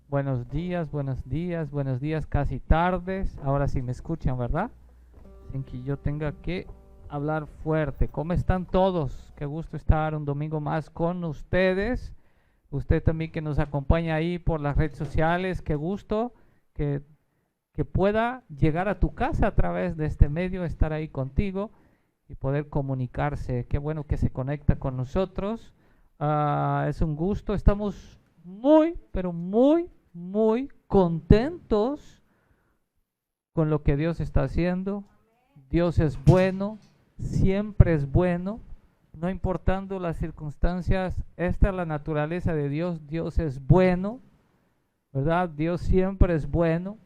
buenos días, casi tardes. Ahora sí me escuchan, ¿verdad? Sin que yo tenga que hablar fuerte. ¿Cómo están todos? Qué gusto estar un domingo más con ustedes. Usted también que nos acompaña ahí por las redes sociales, qué gusto que, que pueda llegar a tu casa a través de este medio, estar ahí contigo y poder comunicarse. Qué bueno que se conecta con nosotros. Es un gusto. Estamos muy, pero muy contentos con lo que Dios está haciendo. Dios es bueno, siempre es bueno, no importando las circunstancias. Esta es la naturaleza de Dios. Dios es bueno, ¿verdad? Dios siempre es bueno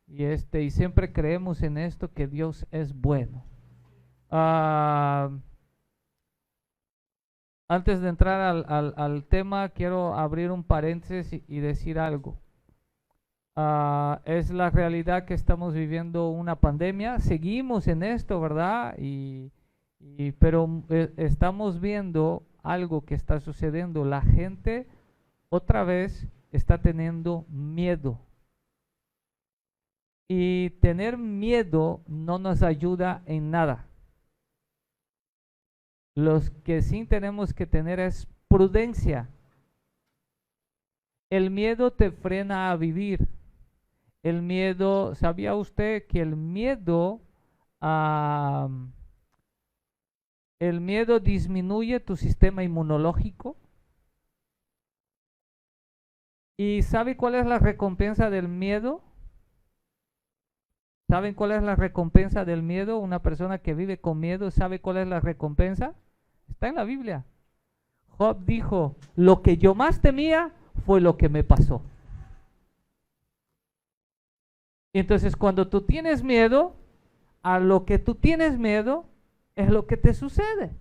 y siempre creemos en esto, que Dios es bueno. Antes de entrar al tema, quiero abrir un paréntesis y decir algo. Es la realidad que estamos viviendo una pandemia. Seguimos en esto, ¿verdad? Pero estamos viendo algo que está sucediendo. La gente otra vez está teniendo miedo. Y tener miedo no nos ayuda en nada. Los que sí tenemos que tener es prudencia. El miedo te frena a vivir. El miedo, ¿sabía usted que el miedo disminuye tu sistema inmunológico? ¿Y sabe cuál es la recompensa del miedo? ¿Saben cuál es la recompensa del miedo? Una persona que vive con miedo, ¿sabe cuál es la recompensa? Está en la Biblia. Job dijo, lo que yo más temía fue lo que me pasó. Entonces, cuando tú tienes miedo, a lo que tú tienes miedo es lo que te sucede.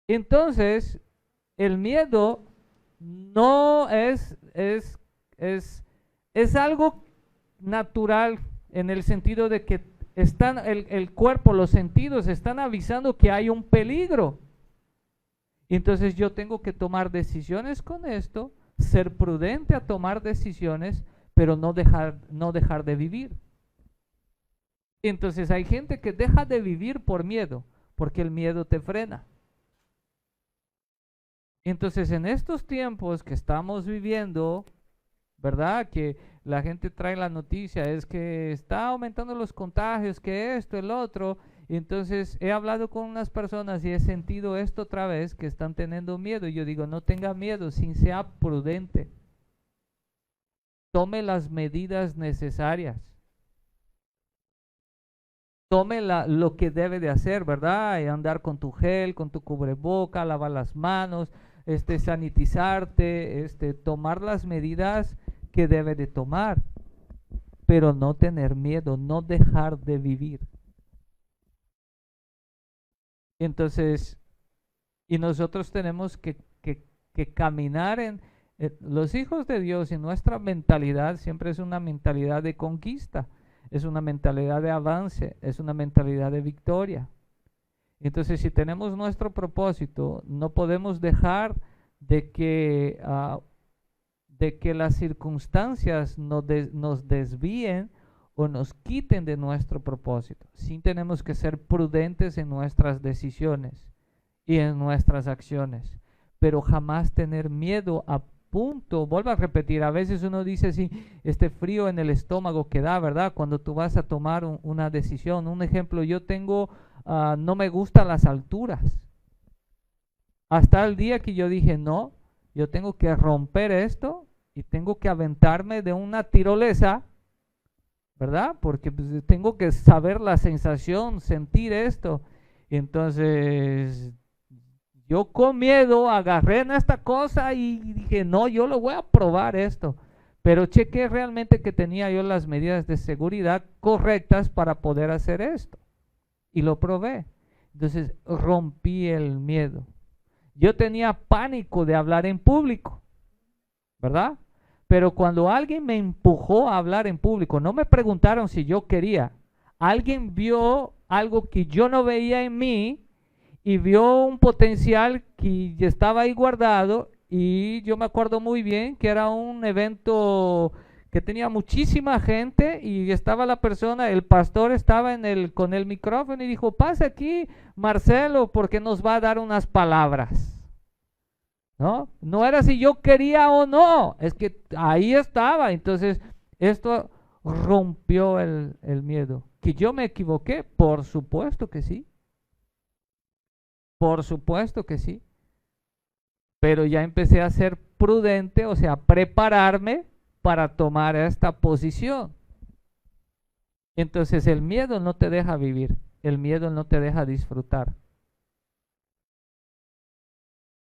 Entonces, el miedo no es algo natural, en el sentido de que el cuerpo, los sentidos están avisando que hay un peligro. Entonces yo tengo que tomar decisiones con esto, ser prudente a tomar decisiones, pero no dejar de vivir. Entonces hay gente que deja de vivir por miedo, porque el miedo te frena. Entonces en estos tiempos que estamos viviendo, ¿verdad? Que la gente trae la noticia, es que está aumentando los contagios, que esto, el otro. Entonces he hablado con unas personas y he sentido esto otra vez, que están teniendo miedo. Y yo digo, no tenga miedo, sin sea prudente. Tome las medidas necesarias. Tome lo que debe de hacer, ¿verdad? Y andar con tu gel, con tu cubreboca, lavar las manos, sanitizarte, tomar las medidas que debe de tomar, pero no tener miedo, no dejar de vivir. Entonces, y nosotros tenemos que caminar los hijos de Dios, y nuestra mentalidad siempre es una mentalidad de conquista, es una mentalidad de avance, es una mentalidad de victoria. Entonces, si tenemos nuestro propósito, no podemos dejar de que las circunstancias nos desvíen o nos quiten de nuestro propósito. Sí tenemos que ser prudentes en nuestras decisiones y en nuestras acciones, pero jamás tener miedo a punto. Vuelvo a repetir, a veces uno dice así, este frío en el estómago que da, ¿verdad? Cuando tú vas a tomar una decisión. Un ejemplo, yo no me gustan las alturas. Hasta el día que yo dije, no, yo tengo que romper esto y tengo que aventarme de una tirolesa, ¿verdad? Porque pues, tengo que saber la sensación, sentir esto. Entonces, yo con miedo agarré en esta cosa y dije, no, yo lo voy a probar esto. Pero chequé realmente que tenía yo las medidas de seguridad correctas para poder hacer esto. Y lo probé. Entonces, rompí el miedo. Yo tenía pánico de hablar en público, ¿verdad? Pero cuando alguien me empujó a hablar en público, no me preguntaron si yo quería. Alguien vio algo que yo no veía en mí y vio un potencial que estaba ahí guardado y yo me acuerdo muy bien que era un evento que tenía muchísima gente y estaba la persona, el pastor estaba con el micrófono y dijo, pase aquí Marcelo porque nos va a dar unas palabras. ¿No? No era si yo quería o no, es que ahí estaba. Entonces esto rompió el miedo. ¿Que yo me equivoqué? Por supuesto que sí. Por supuesto que sí. Pero ya empecé a ser prudente, o sea, prepararme para tomar esta posición. Entonces el miedo no te deja vivir, el miedo no te deja disfrutar.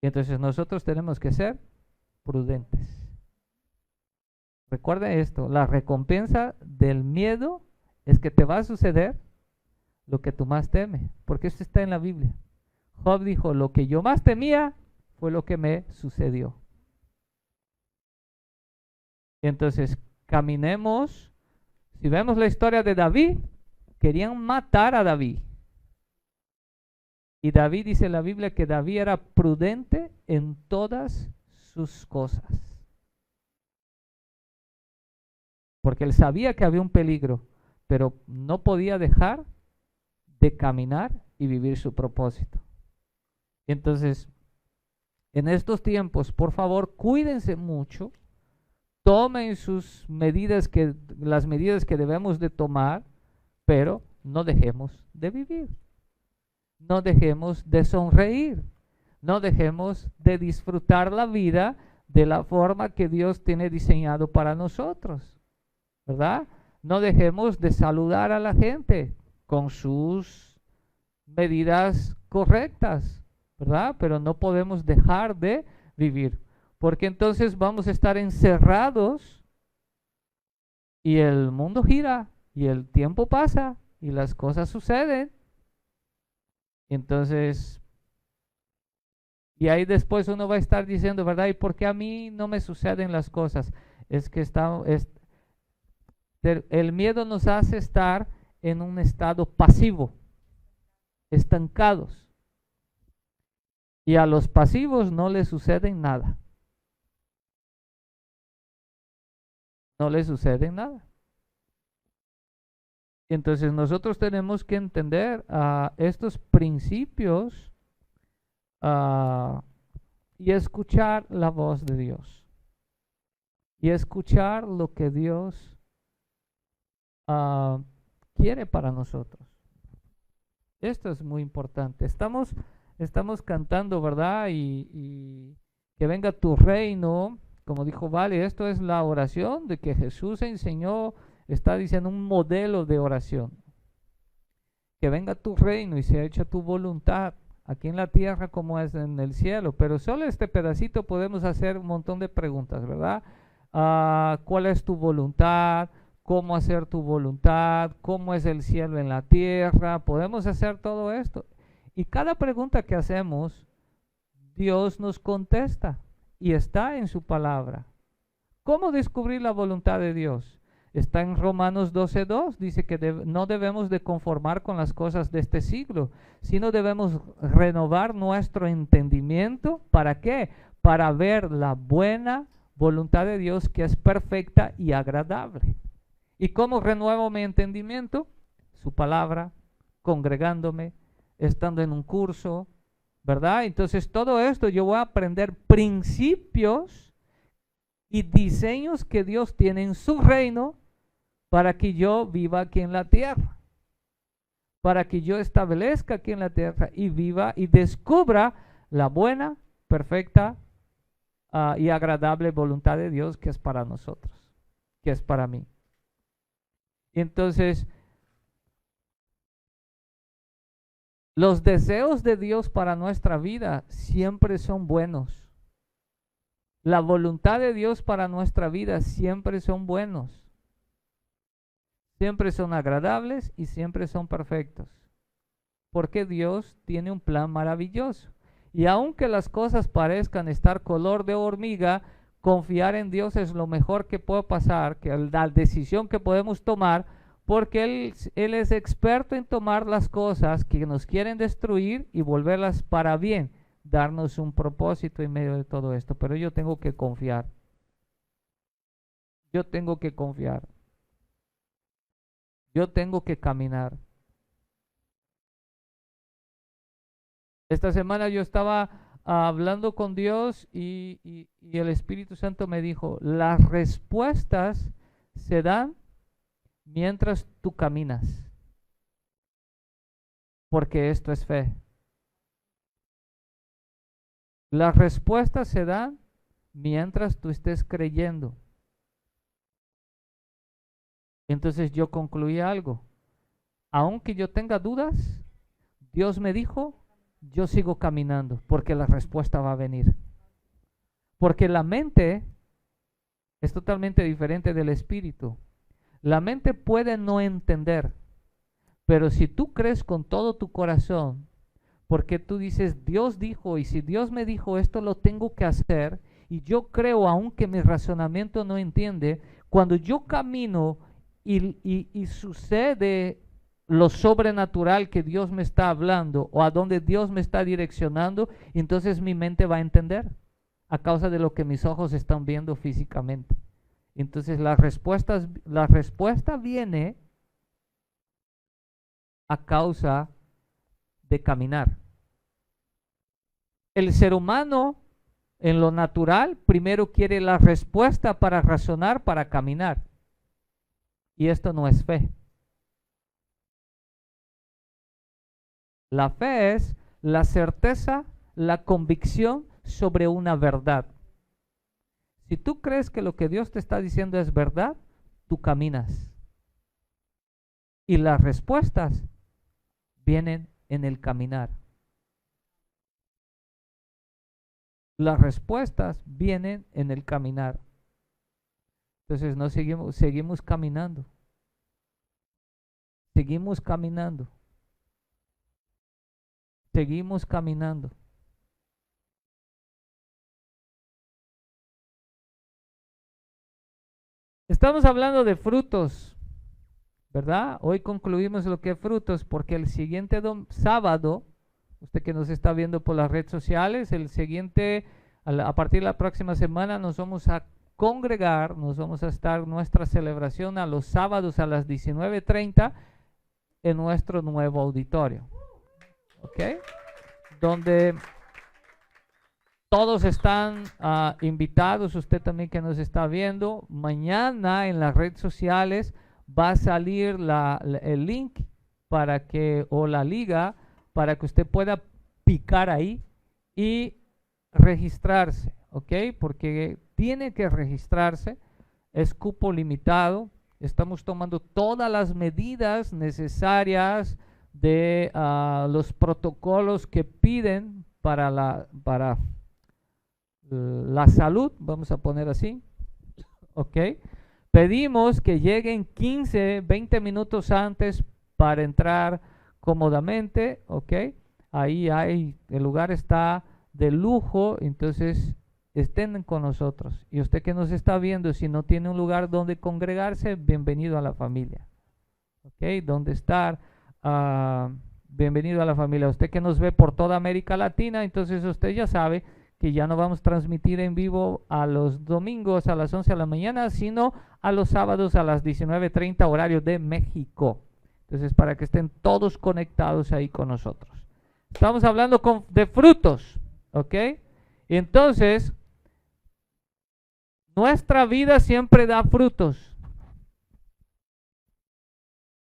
Entonces nosotros tenemos que ser prudentes. Recuerden esto, la recompensa del miedo es que te va a suceder lo que tú más temes, porque esto está en la Biblia. Job dijo, lo que yo más temía fue lo que me sucedió. Entonces, caminemos. Si vemos la historia de David, querían matar a David. Y David, dice la Biblia, que David era prudente en todas sus cosas. Porque él sabía que había un peligro, pero no podía dejar de caminar y vivir su propósito. Entonces, en estos tiempos, por favor, cuídense mucho, tomen las medidas que debemos de tomar, pero no dejemos de vivir. No dejemos de sonreír, no dejemos de disfrutar la vida de la forma que Dios tiene diseñado para nosotros, ¿verdad? No dejemos de saludar a la gente con sus medidas correctas, ¿verdad? Pero no podemos dejar de vivir, porque entonces vamos a estar encerrados y el mundo gira y el tiempo pasa y las cosas suceden. Entonces, y ahí después uno va a estar diciendo, ¿verdad? ¿Y por qué a mí no me suceden las cosas? Es que el miedo nos hace estar en un estado pasivo, estancados. Y a los pasivos no les sucede nada. No les sucede nada. Entonces nosotros tenemos que entender estos principios y escuchar la voz de Dios. Y escuchar lo que Dios quiere para nosotros. Esto es muy importante. Estamos cantando, ¿verdad? Y que venga tu reino, como dijo Vale, esto es la oración de que Jesús enseñó, está diciendo un modelo de oración. Que venga tu reino y sea hecha tu voluntad, aquí en la tierra como es en el cielo. Pero solo este pedacito podemos hacer un montón de preguntas, ¿verdad? ¿Cuál es tu voluntad? ¿Cómo hacer tu voluntad? ¿Cómo es el cielo en la tierra? Podemos hacer todo esto. Y cada pregunta que hacemos, Dios nos contesta y está en su palabra. ¿Cómo descubrir la voluntad de Dios? Está en Romanos 12:2, dice que no debemos de conformar con las cosas de este siglo, sino debemos renovar nuestro entendimiento. ¿Para qué? Para ver la buena voluntad de Dios, que es perfecta y agradable. ¿Y cómo renuevo mi entendimiento? Su palabra, congregándome, estando en un curso, ¿verdad? Entonces todo esto yo voy a aprender principios y diseños que Dios tiene en su reino para que yo viva aquí en la tierra, para que yo establezca aquí en la tierra y viva y descubra la buena, perfecta y agradable voluntad de Dios, que es para nosotros, que es para mí. Entonces, los deseos de Dios para nuestra vida siempre son buenos. La voluntad de Dios para nuestra vida siempre son buenos. Siempre son agradables y siempre son perfectos. Porque Dios tiene un plan maravilloso. Y aunque las cosas parezcan estar color de hormiga, confiar en Dios es lo mejor que puede pasar, que la decisión que podemos tomar, porque Él es experto en tomar las cosas que nos quieren destruir y volverlas para bien, darnos un propósito en medio de todo esto, pero yo tengo que confiar. Yo tengo que confiar. Yo tengo que caminar. Esta semana yo estaba hablando con Dios y el Espíritu Santo me dijo, las respuestas se dan mientras tú caminas, porque esto es fe. Las respuestas se dan mientras tú estés creyendo. Entonces yo concluí algo. Aunque yo tenga dudas, Dios me dijo, yo sigo caminando, porque la respuesta va a venir. Porque la mente es totalmente diferente del espíritu. La mente puede no entender, pero si tú crees con todo tu corazón, porque tú dices, Dios dijo, y si Dios me dijo esto, lo tengo que hacer, y yo creo, aunque mi razonamiento no entiende, cuando yo camino y sucede lo sobrenatural que Dios me está hablando, o a donde Dios me está direccionando, entonces mi mente va a entender, a causa de lo que mis ojos están viendo físicamente. Entonces la respuesta viene a causa de caminar. El ser humano en lo natural primero quiere la respuesta para razonar, para caminar. Y esto no es fe. La fe es la certeza, la convicción sobre una verdad. Si tú crees que lo que Dios te está diciendo es verdad, tú caminas. Y las respuestas vienen en el caminar. Las respuestas vienen en el caminar. Entonces no seguimos caminando. Seguimos caminando. Seguimos caminando. Estamos hablando de frutos, ¿verdad? Hoy concluimos lo que es frutos, porque el siguiente sábado, usted que nos está viendo por las redes sociales, a partir de la próxima semana nos vamos a congregar, nos vamos a estar nuestra celebración a los sábados a las 19:30 en nuestro nuevo auditorio, ¿ok? Donde todos están invitados, usted también que nos está viendo. Mañana en las redes sociales va a salir el link o la liga para que usted pueda picar ahí y registrarse, ¿ok? Porque tiene que registrarse, es cupo limitado. Estamos tomando todas las medidas necesarias de los protocolos que piden para la salud, vamos a poner así, ¿ok? Pedimos que lleguen 15, 20 minutos antes para entrar cómodamente, ¿ok? Ahí el lugar está de lujo, entonces estén con nosotros. Y usted que nos está viendo, si no tiene un lugar donde congregarse, bienvenido a la familia, ¿ok? Donde estar, bienvenido a la familia. Usted que nos ve por toda América Latina, entonces usted ya sabe que ya no vamos a transmitir en vivo a los domingos a las 11 de la mañana, sino a los sábados a las 19:30 horario de México. Entonces, para que estén todos conectados ahí con nosotros. Estamos hablando de frutos, ¿ok? Entonces, nuestra vida siempre da frutos.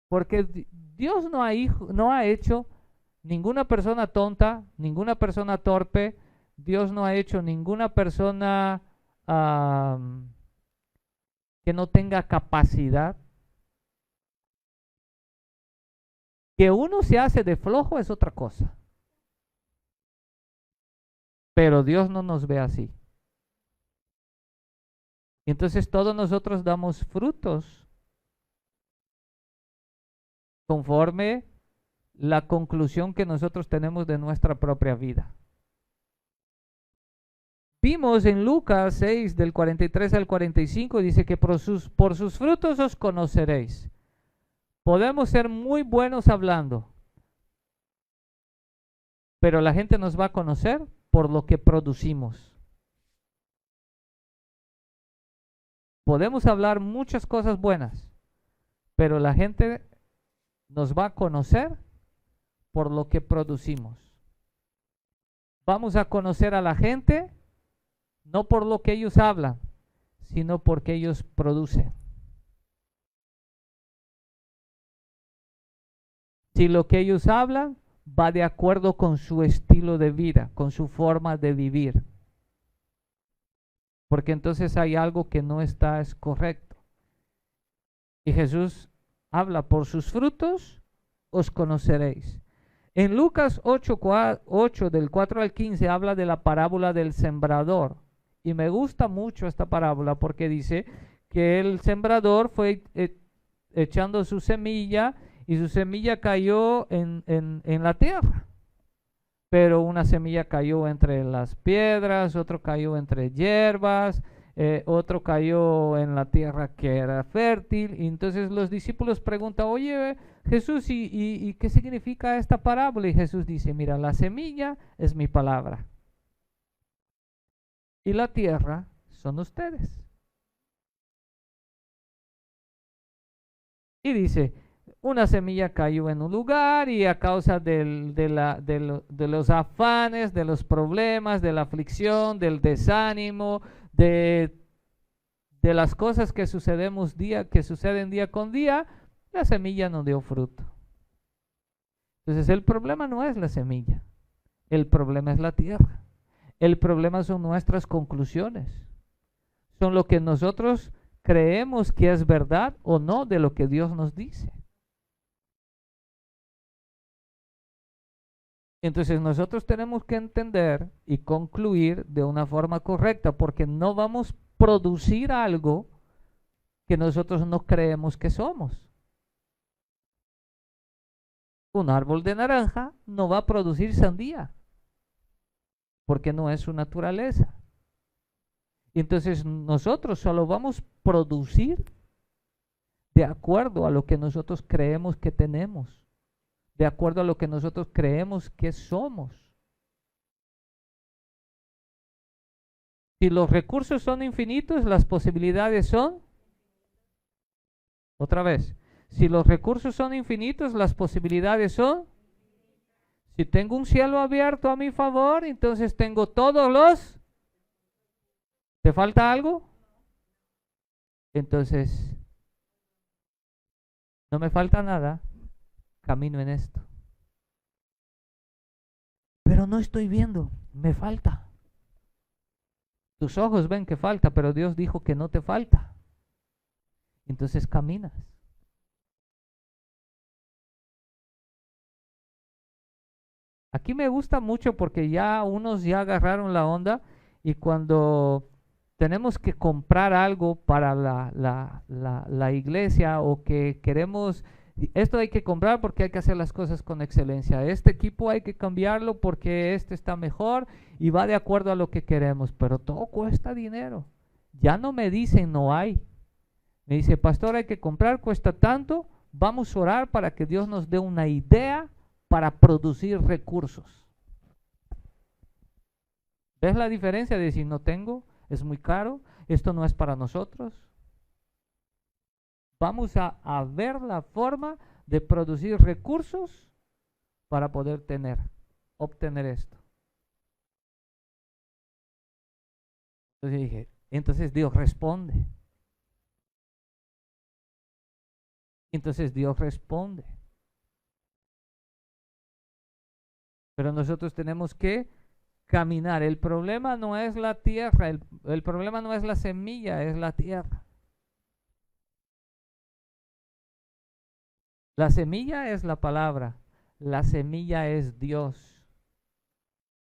Porque Dios no ha hecho ninguna persona tonta, ninguna persona torpe. Dios no ha hecho ninguna persona que no tenga capacidad. Que uno se hace de flojo es otra cosa. Pero Dios no nos ve así. Entonces todos nosotros damos frutos conforme la conclusión que nosotros tenemos de nuestra propia vida. Vimos en Lucas 6 del 43 al 45, dice que por sus frutos os conoceréis. Podemos ser muy buenos hablando, pero la gente nos va a conocer por lo que producimos. Podemos hablar muchas cosas buenas, pero la gente nos va a conocer por lo que producimos. Vamos a conocer a la gente no por lo que ellos hablan, sino porque ellos producen. Si lo que ellos hablan va de acuerdo con su estilo de vida, con su forma de vivir, porque entonces hay algo que no está es correcto. Y Jesús habla: por sus frutos os conoceréis. En Lucas 8 del 4 al 15 habla de la parábola del sembrador. Y me gusta mucho esta parábola porque dice que el sembrador fue echando su semilla y su semilla cayó en la tierra. Pero una semilla cayó entre las piedras, otro cayó entre hierbas, otro cayó en la tierra que era fértil. Y entonces los discípulos preguntan: oye, Jesús, ¿y qué significa esta parábola? Y Jesús dice: mira, la semilla es mi palabra y la tierra son ustedes. Y dice: una semilla cayó en un lugar y a causa de los afanes, de los problemas, de la aflicción, del desánimo, de las cosas que suceden día con día, la semilla no dio fruto. Entonces el problema no es la semilla, el problema es la tierra. El problema son nuestras conclusiones, son lo que nosotros creemos que es verdad o no de lo que Dios nos dice. Entonces nosotros tenemos que entender y concluir de una forma correcta, porque no vamos a producir algo que nosotros no creemos que somos. Un árbol de naranja no va a producir sandía, porque no es su naturaleza. Entonces nosotros solo vamos a producir de acuerdo a lo que nosotros creemos que tenemos, de acuerdo a lo que nosotros creemos que somos. Si los recursos son infinitos, las posibilidades son, otra vez, si los recursos son infinitos, las posibilidades son, si tengo un cielo abierto a mi favor, entonces tengo todos los, ¿te falta algo? Entonces, no me falta nada, camino en esto. Pero no estoy viendo, me falta. Tus ojos ven que falta, pero Dios dijo que no te falta. Entonces caminas. Aquí me gusta mucho porque ya unos ya agarraron la onda, y cuando tenemos que comprar algo para la iglesia, o que queremos, esto hay que comprar porque hay que hacer las cosas con excelencia, este equipo hay que cambiarlo porque este está mejor y va de acuerdo a lo que queremos, pero todo cuesta dinero. Ya no me dicen no hay, me dice: pastor, hay que comprar, cuesta tanto, vamos a orar para que Dios nos dé una idea para producir recursos. ¿Ves la diferencia de decir no tengo, es muy caro, esto no es para nosotros? Vamos a ver la forma de producir recursos para poder obtener esto. Entonces dije, entonces Dios responde. Entonces Dios responde. Pero nosotros tenemos que caminar. El problema no es la tierra, el problema no es la semilla, es la tierra. La semilla es la palabra, la semilla es Dios.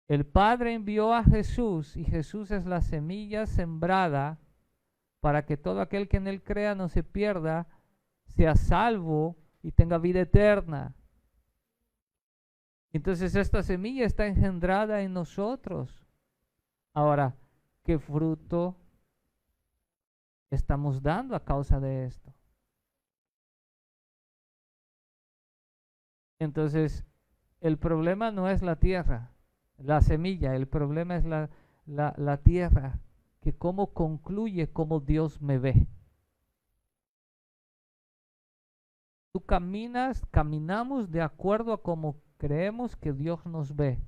El Padre envió a Jesús y Jesús es la semilla sembrada para que todo aquel que en él crea no se pierda, sea salvo y tenga vida eterna. Entonces esta semilla está engendrada en nosotros. Ahora, ¿qué fruto estamos dando a causa de esto? Entonces, el problema no es la tierra, la semilla, el problema es la tierra, que cómo concluye, cómo Dios me ve. Tú caminamos de acuerdo a cómo creemos que Dios nos ve.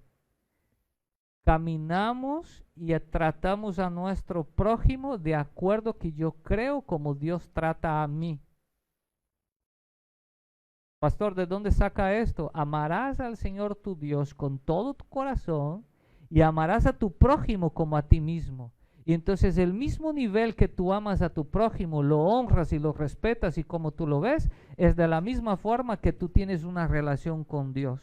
Caminamos y tratamos a nuestro prójimo de acuerdo que yo creo como Dios trata a mí. Pastor, ¿de dónde saca esto? Amarás al Señor tu Dios con todo tu corazón y amarás a tu prójimo como a ti mismo. Y entonces el mismo nivel que tú amas a tu prójimo, lo honras y lo respetas y como tú lo ves, es de la misma forma que tú tienes una relación con Dios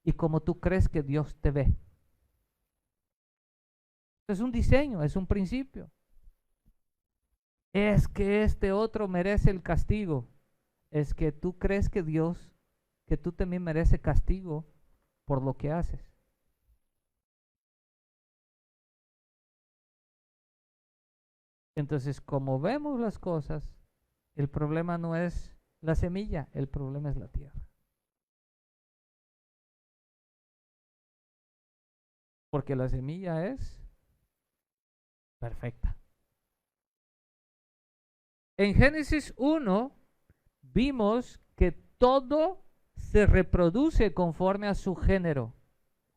y como tú crees que Dios te ve. Es un diseño, es un principio. Es que este otro merece el castigo. Es que tú crees que Dios, que tú también mereces castigo por lo que haces. Entonces, como vemos las cosas, el problema no es la semilla, el problema es la tierra. Porque la semilla es perfecta. En Génesis 1 vimos que todo se reproduce conforme a su género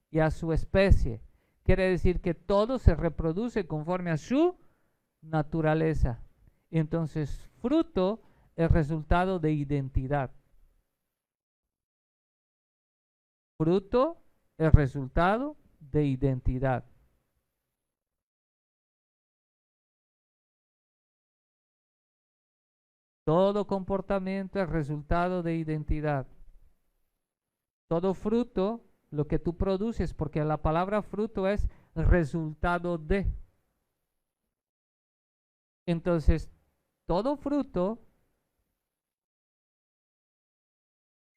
y a su especie. Quiere decir que todo se reproduce conforme a su naturaleza. Entonces, fruto es resultado de identidad. Fruto es resultado de identidad. Todo comportamiento es resultado de identidad. Todo fruto, lo que tú produces, porque la palabra fruto es resultado de. Entonces, todo fruto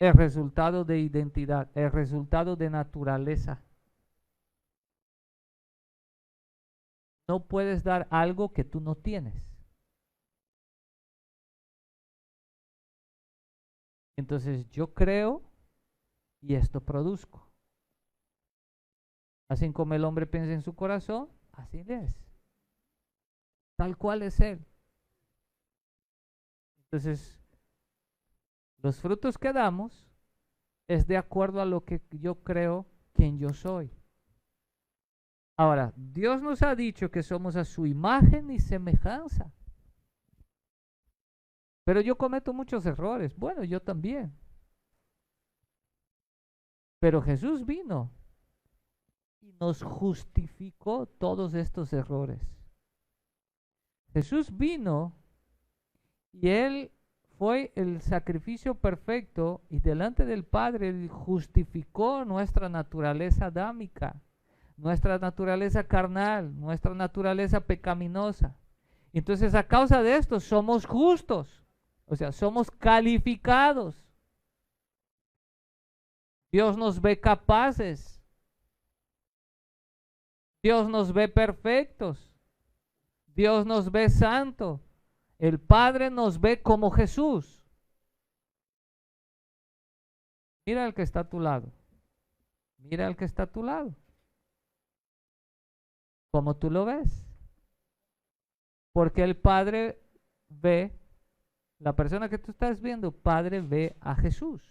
es resultado de identidad, es resultado de naturaleza. No puedes dar algo que tú no tienes. Entonces, yo creo y esto produzco. Así como el hombre piensa en su corazón, así es. Tal cual es él. Entonces, los frutos que damos es de acuerdo a lo que yo creo quién yo soy. Ahora, Dios nos ha dicho que somos a su imagen y semejanza. Pero yo cometo muchos errores. Bueno, yo también. Pero Jesús vino y nos justificó todos estos errores. Jesús vino y Él fue el sacrificio perfecto y delante del Padre Él justificó nuestra naturaleza adámica, nuestra naturaleza carnal, nuestra naturaleza pecaminosa. Entonces a causa de esto somos justos, o sea, somos calificados. Dios nos ve capaces. Dios nos ve perfectos. Dios nos ve santo. El Padre nos ve como Jesús. Mira al que está a tu lado. Mira al que está a tu lado. ¿Cómo tú lo ves? Porque el Padre ve, la persona que tú estás viendo, Padre ve a Jesús.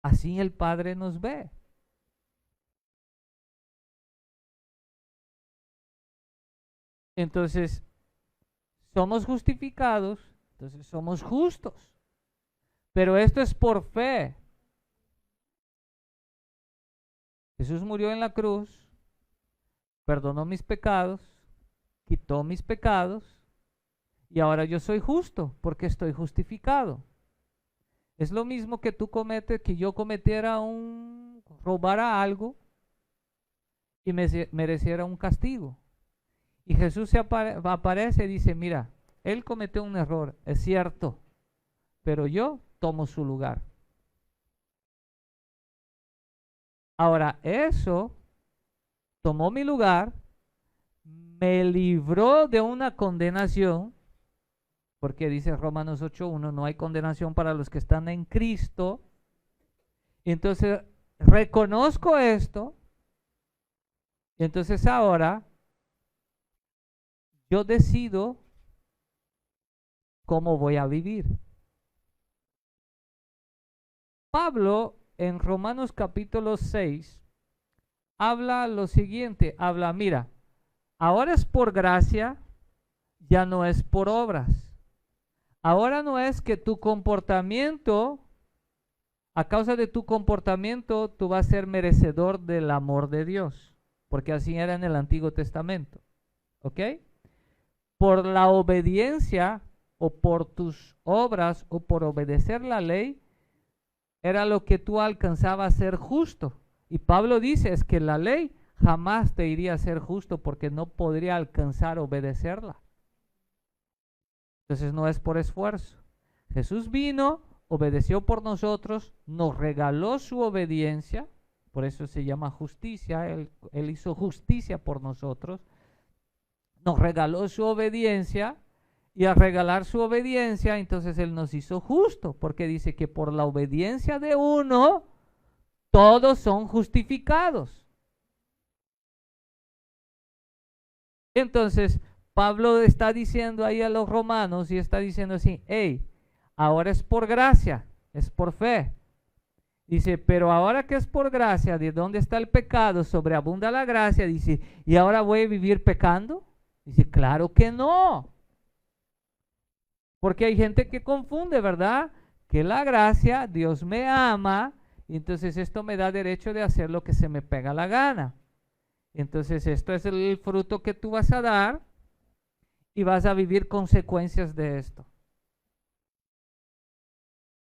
Así el Padre nos ve. Entonces, somos justificados, entonces somos justos. Pero esto es por fe. Jesús murió en la cruz, perdonó mis pecados, quitó mis pecados y ahora yo soy justo porque estoy justificado. Es lo mismo que tú cometes, que yo cometiera robara algo y mereciera un castigo. Y Jesús aparece y dice, mira, él cometió un error, es cierto, pero yo tomo su lugar. Ahora, eso tomó mi lugar, me libró de una condenación, porque dice Romanos 8:1, no hay condenación para los que están en Cristo. Entonces, reconozco esto. Y entonces ahora yo decido cómo voy a vivir. Pablo en Romanos capítulo 6 habla lo siguiente, habla, mira, ahora es por gracia, ya no es por obras. Ahora no es que tu comportamiento, a causa de tu comportamiento, tú vas a ser merecedor del amor de Dios, porque así era en el Antiguo Testamento, ¿ok? Por la obediencia o por tus obras o por obedecer la ley, era lo que tú alcanzabas a ser justo. Y Pablo dice, es que la ley jamás te iría a ser justo porque no podría alcanzar a obedecerla. Entonces no es por esfuerzo. Jesús vino, obedeció por nosotros, nos regaló su obediencia, por eso se llama justicia, él hizo justicia por nosotros, nos regaló su obediencia y al regalar su obediencia, entonces Él nos hizo justo, porque dice que por la obediencia de uno, todos son justificados. Entonces, Pablo está diciendo ahí a los romanos y está diciendo así, hey, ahora es por gracia, es por fe. Dice, pero ahora que es por gracia, ¿de dónde está el pecado? Sobreabunda la gracia. Dice, ¿y ahora voy a vivir pecando? Dice, claro que no. Porque hay gente que confunde, ¿verdad? Que la gracia, Dios me ama, y entonces esto me da derecho de hacer lo que se me pega la gana. Entonces esto es el fruto que tú vas a dar y vas a vivir consecuencias de esto.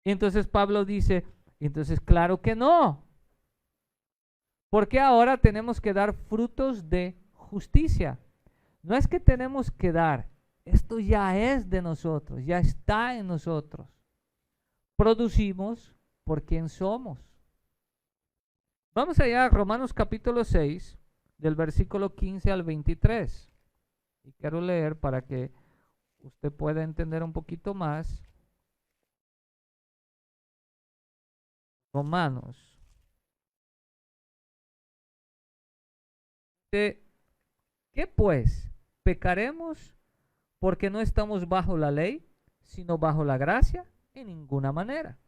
Y entonces Pablo dice, entonces claro que no. Porque ahora tenemos que dar frutos de justicia. No es que tenemos que dar, esto ya es de nosotros, ya está en nosotros. Producimos por quien somos. Vamos allá a Romanos capítulo 6, del versículo 15 al 23. Y quiero leer para que usted pueda entender un poquito más. Romanos. ¿Qué pues? ¿Pecaremos porque no estamos bajo la ley, sino bajo la gracia? En ninguna manera.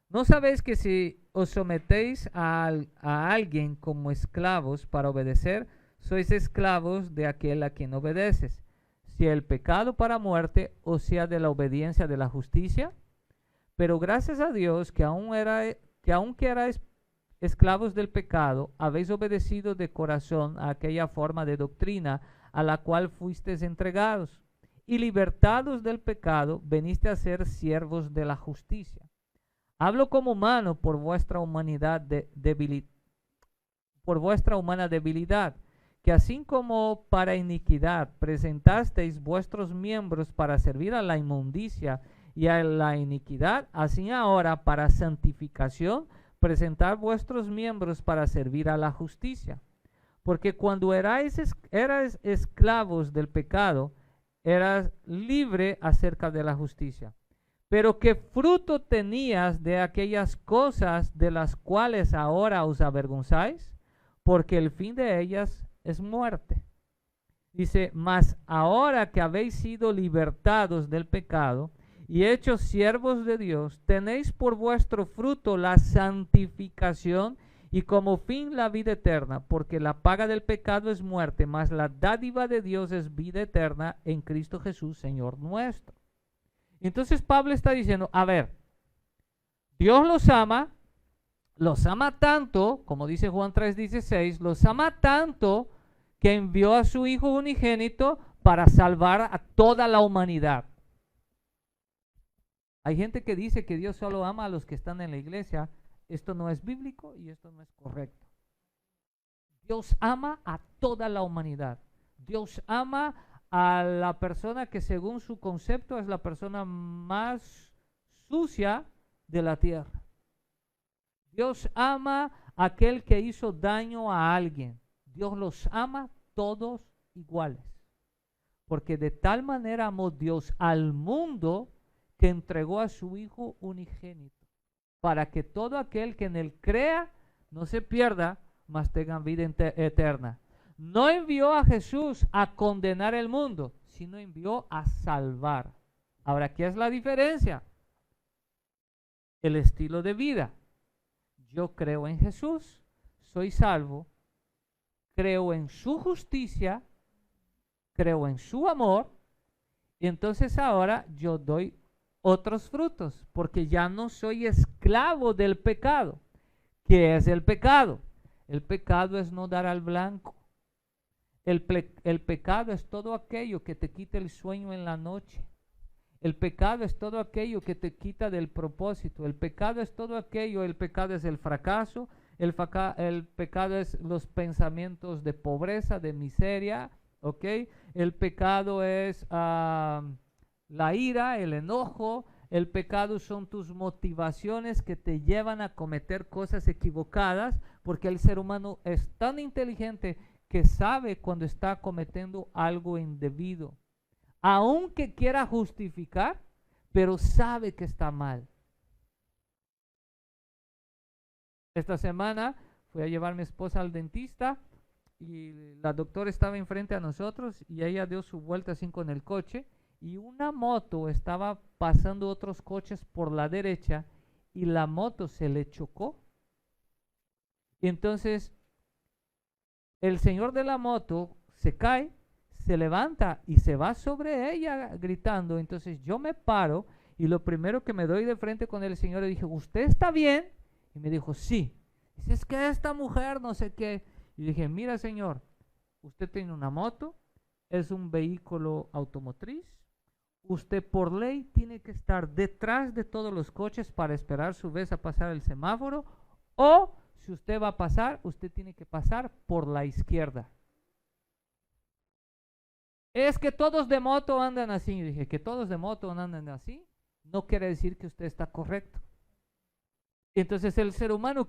¿No sabéis que si os sometéis a alguien como esclavos para obedecer, sois esclavos de aquel a quien obedeces? Si el pecado para muerte, o sea de la obediencia de la justicia. Pero gracias a Dios que aunque erais esclavos del pecado, habéis obedecido de corazón a aquella forma de doctrina a la cual fuisteis entregados, y libertados del pecado, veniste a ser siervos de la justicia. Hablo como humano por vuestra humanidad por vuestra humana debilidad, que así como para iniquidad presentasteis vuestros miembros para servir a la inmundicia y a la iniquidad, así ahora para santificación presentar vuestros miembros para servir a la justicia. Porque cuando erais esclavos del pecado, eras libre acerca de la justicia. Pero ¿qué fruto tenías de aquellas cosas de las cuales ahora os avergonzáis? Porque el fin de ellas es muerte. Dice, mas ahora que habéis sido libertados del pecado y hechos siervos de Dios, tenéis por vuestro fruto la santificación y como fin la vida eterna, porque la paga del pecado es muerte, mas la dádiva de Dios es vida eterna en Cristo Jesús, Señor nuestro. Entonces Pablo está diciendo, a ver, Dios los ama tanto, como dice Juan 3:16, los ama tanto que envió a su Hijo unigénito para salvar a toda la humanidad. Hay gente que dice que Dios solo ama a los que están en la iglesia. Esto no es bíblico y esto no es correcto. Dios ama a toda la humanidad. Dios ama a la persona que según su concepto es la persona más sucia de la tierra. Dios ama a aquel que hizo daño a alguien. Dios los ama todos iguales. Porque de tal manera amó Dios al mundo que entregó a su Hijo unigénito. para que todo aquel que en él crea no se pierda, mas tenga vida eterna. No envió a Jesús a condenar el mundo, sino envió a salvar. Ahora, ¿qué es la diferencia? El estilo de vida. Yo creo en Jesús, soy salvo, creo en su justicia, creo en su amor, y entonces ahora yo doy otros frutos, porque ya no soy esclavo del pecado. ¿Qué es el pecado? El pecado es no dar al blanco. El pecado es todo aquello que te quita el sueño en la noche. El pecado es todo aquello que te quita del propósito. El pecado es todo aquello, el pecado es el fracaso, el pecado es los pensamientos de pobreza, de miseria, ¿ok? El pecado es la ira, el enojo. El pecado son tus motivaciones que te llevan a cometer cosas equivocadas, porque el ser humano es tan inteligente que sabe cuando está cometiendo algo indebido, aunque quiera justificar, pero sabe que está mal. Esta semana fui a llevar a mi esposa al dentista y la doctora estaba enfrente a nosotros y ella dio su vuelta así con el coche y una moto estaba pasando otros coches por la derecha y la moto se le chocó. Y entonces el señor de la moto se cae, se levanta y se va sobre ella gritando. Entonces yo me paro y lo primero que me doy de frente con el señor le dije, ¿usted está bien? Y me dijo, sí. Dice, es que esta mujer no sé qué. Y dije, mira señor, usted tiene una moto, es un vehículo automotriz, usted por ley tiene que estar detrás de todos los coches para esperar su vez a pasar el semáforo, o si usted va a pasar, usted tiene que pasar por la izquierda. Es que todos de moto andan así. Y dije, que todos de moto andan así no quiere decir que usted está correcto. Entonces el ser humano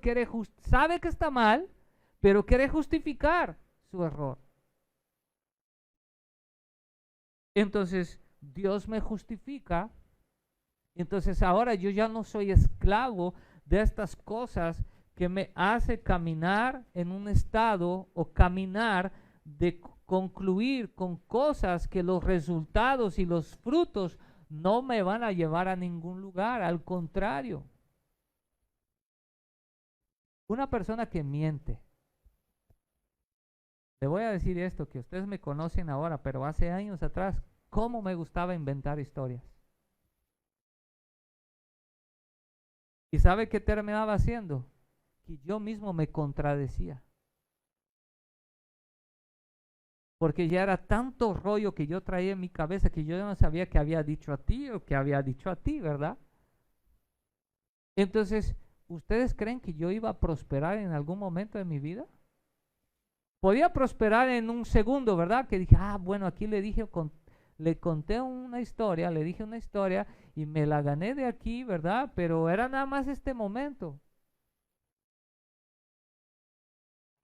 sabe que está mal, pero quiere justificar su error. Entonces Dios me justifica. Entonces ahora yo ya no soy esclavo de estas cosas que me hace caminar en un estado o caminar de concluir con cosas que los resultados y los frutos no me van a llevar a ningún lugar. Al contrario, una persona que miente, le voy a decir esto, que ustedes me conocen ahora, pero hace años atrás, cómo me gustaba inventar historias. ¿Y sabe qué terminaba haciendo? Que yo mismo me contradecía. Porque ya era tanto rollo que yo traía en mi cabeza que yo no sabía qué había dicho a ti o qué había dicho a ti, ¿verdad? Entonces, ¿ustedes creen que yo iba a prosperar en algún momento de mi vida? Podía prosperar en un segundo, ¿verdad? Que dije, bueno, aquí le conté una historia, le dije una historia y me la gané de aquí, ¿verdad? Pero era nada más este momento.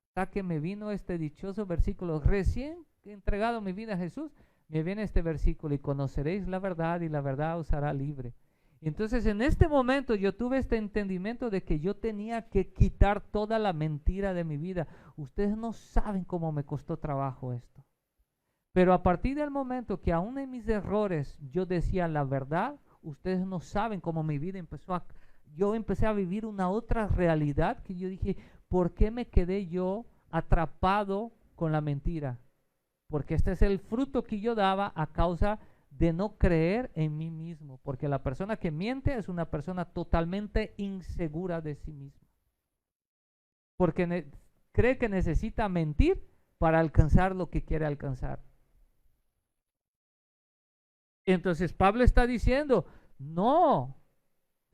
Hasta que me vino este dichoso versículo, recién entregado mi vida a Jesús, me viene este versículo, y conoceréis la verdad y la verdad os hará libre. Y entonces en este momento yo tuve este entendimiento de que yo tenía que quitar toda la mentira de mi vida. Ustedes no saben cómo me costó trabajo esto. Pero a partir del momento que aún en mis errores yo decía la verdad, ustedes no saben cómo mi vida yo empecé a vivir una otra realidad que yo dije, ¿por qué me quedé yo atrapado con la mentira? Porque este es el fruto que yo daba a causa de no creer en mí mismo. Porque la persona que miente es una persona totalmente insegura de sí misma. Porque cree que necesita mentir para alcanzar lo que quiere alcanzar. Entonces Pablo está diciendo, no, o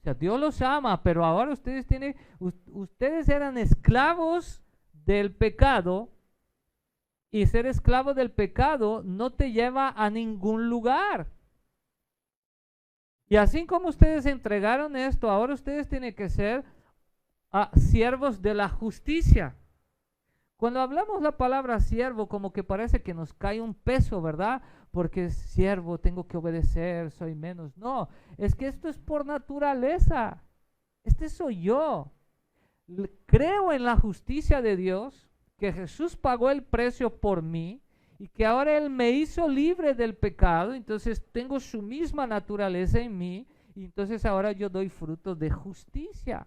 sea, Dios los ama, pero ahora ustedes eran esclavos del pecado, y ser esclavo del pecado no te lleva a ningún lugar. Y así como ustedes entregaron esto, ahora ustedes tienen que ser siervos de la justicia. Cuando hablamos la palabra siervo, como que parece que nos cae un peso, ¿verdad? Porque siervo, tengo que obedecer, soy menos. No, es que esto es por naturaleza. Este soy yo. Creo en la justicia de Dios, que Jesús pagó el precio por mí y que ahora Él me hizo libre del pecado, entonces tengo su misma naturaleza en mí y entonces ahora yo doy frutos de justicia.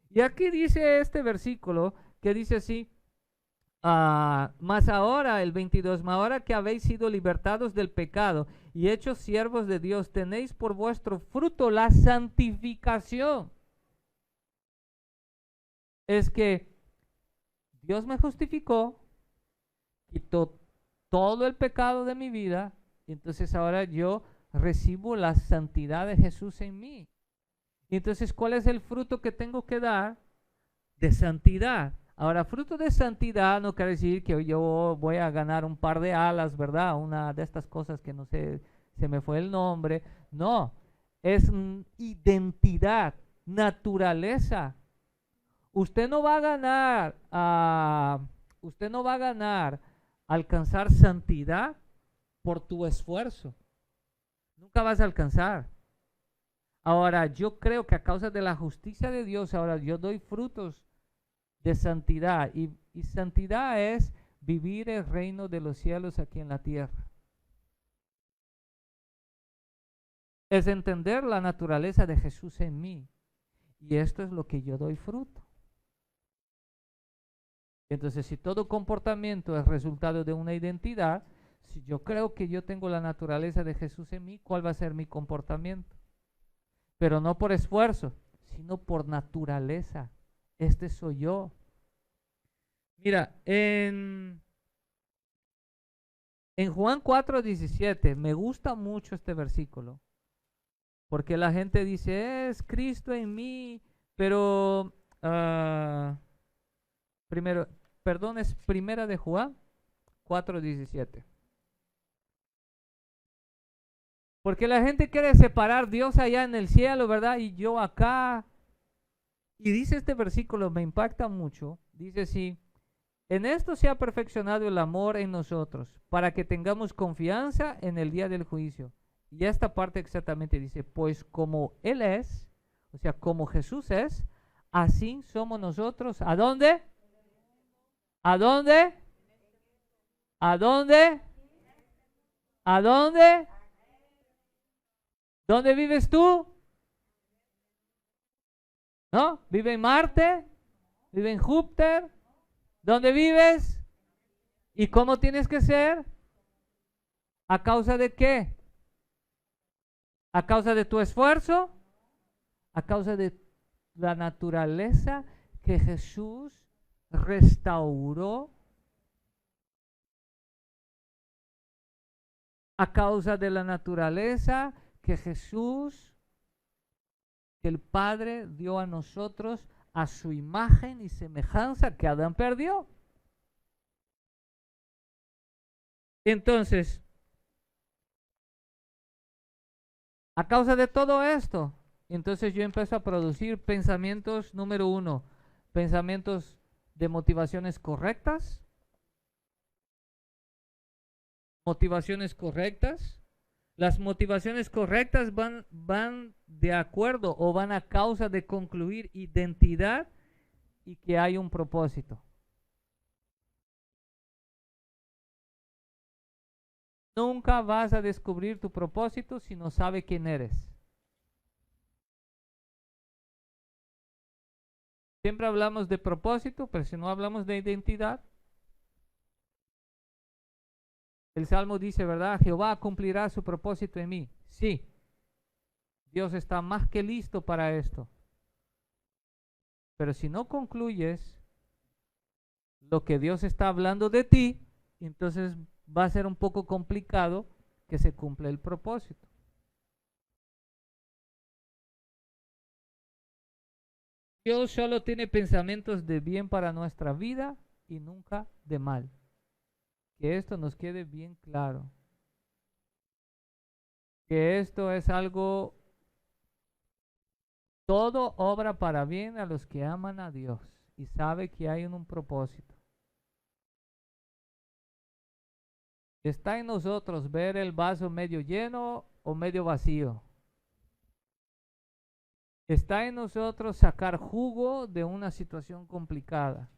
Y aquí dice este versículo que dice así, más ahora, el 22, más ahora que habéis sido libertados del pecado y hechos siervos de Dios, tenéis por vuestro fruto la santificación. Es que Dios me justificó, quitó todo el pecado de mi vida, y entonces ahora yo recibo la santidad de Jesús en mí. Y entonces, ¿cuál es el fruto que tengo que dar? De santidad. Ahora, fruto de santidad no quiere decir que yo voy a ganar un par de alas, ¿verdad? Una de estas cosas que no sé, se me fue el nombre. No, es identidad, naturaleza. Usted no va a ganar, usted no va a ganar alcanzar santidad por tu esfuerzo. Nunca vas a alcanzar. Ahora, yo creo que a causa de la justicia de Dios, ahora yo doy frutos de santidad. Y santidad es vivir el reino de los cielos aquí en la tierra. Es entender la naturaleza de Jesús en mí. Y esto es lo que yo doy fruto. Entonces, si todo comportamiento es resultado de una identidad, si yo creo que yo tengo la naturaleza de Jesús en mí, ¿cuál va a ser mi comportamiento? Pero no por esfuerzo, sino por naturaleza. Este soy yo. Mira, en Juan 4:17, me gusta mucho este versículo, porque la gente dice, es Cristo en mí, pero primero, perdón, es primera de Juan 4:17. Porque la gente quiere separar Dios allá en el cielo, ¿verdad? Y yo acá. Y dice este versículo, me impacta mucho. Dice así, en esto se ha perfeccionado el amor en nosotros, para que tengamos confianza en el día del juicio. Y esta parte exactamente dice, pues como Él es, o sea, como Jesús es, así somos nosotros. ¿A dónde? ¿A dónde? ¿A dónde? ¿A dónde? ¿Dónde vives tú? ¿No? ¿Vive en Marte? ¿Vive en Júpiter? ¿Dónde vives? ¿Y cómo tienes que ser? ¿A causa de qué? ¿A causa de tu esfuerzo? ¿A causa de la naturaleza que Jesús restauró? ¿A causa de la naturaleza que Jesús, que el Padre dio a nosotros a su imagen y semejanza que Adán perdió? Entonces, a causa de todo esto, entonces yo empiezo a producir pensamientos, número uno, pensamientos de motivaciones correctas, motivaciones correctas. Las motivaciones correctas van de acuerdo o van a causa de concluir identidad y que hay un propósito. Nunca vas a descubrir tu propósito si no sabes quién eres. Siempre hablamos de propósito, pero si no hablamos de identidad. El Salmo dice, ¿verdad? Jehová cumplirá su propósito en mí. Sí, Dios está más que listo para esto. Pero si no concluyes lo que Dios está hablando de ti, entonces va a ser un poco complicado que se cumpla el propósito. Dios solo tiene pensamientos de bien para nuestra vida y nunca de mal. Que esto nos quede bien claro. Que esto es algo, todo obra para bien a los que aman a Dios y sabe que hay un propósito. Está en nosotros ver el vaso medio lleno o medio vacío. Está en nosotros sacar jugo de una situación complicada.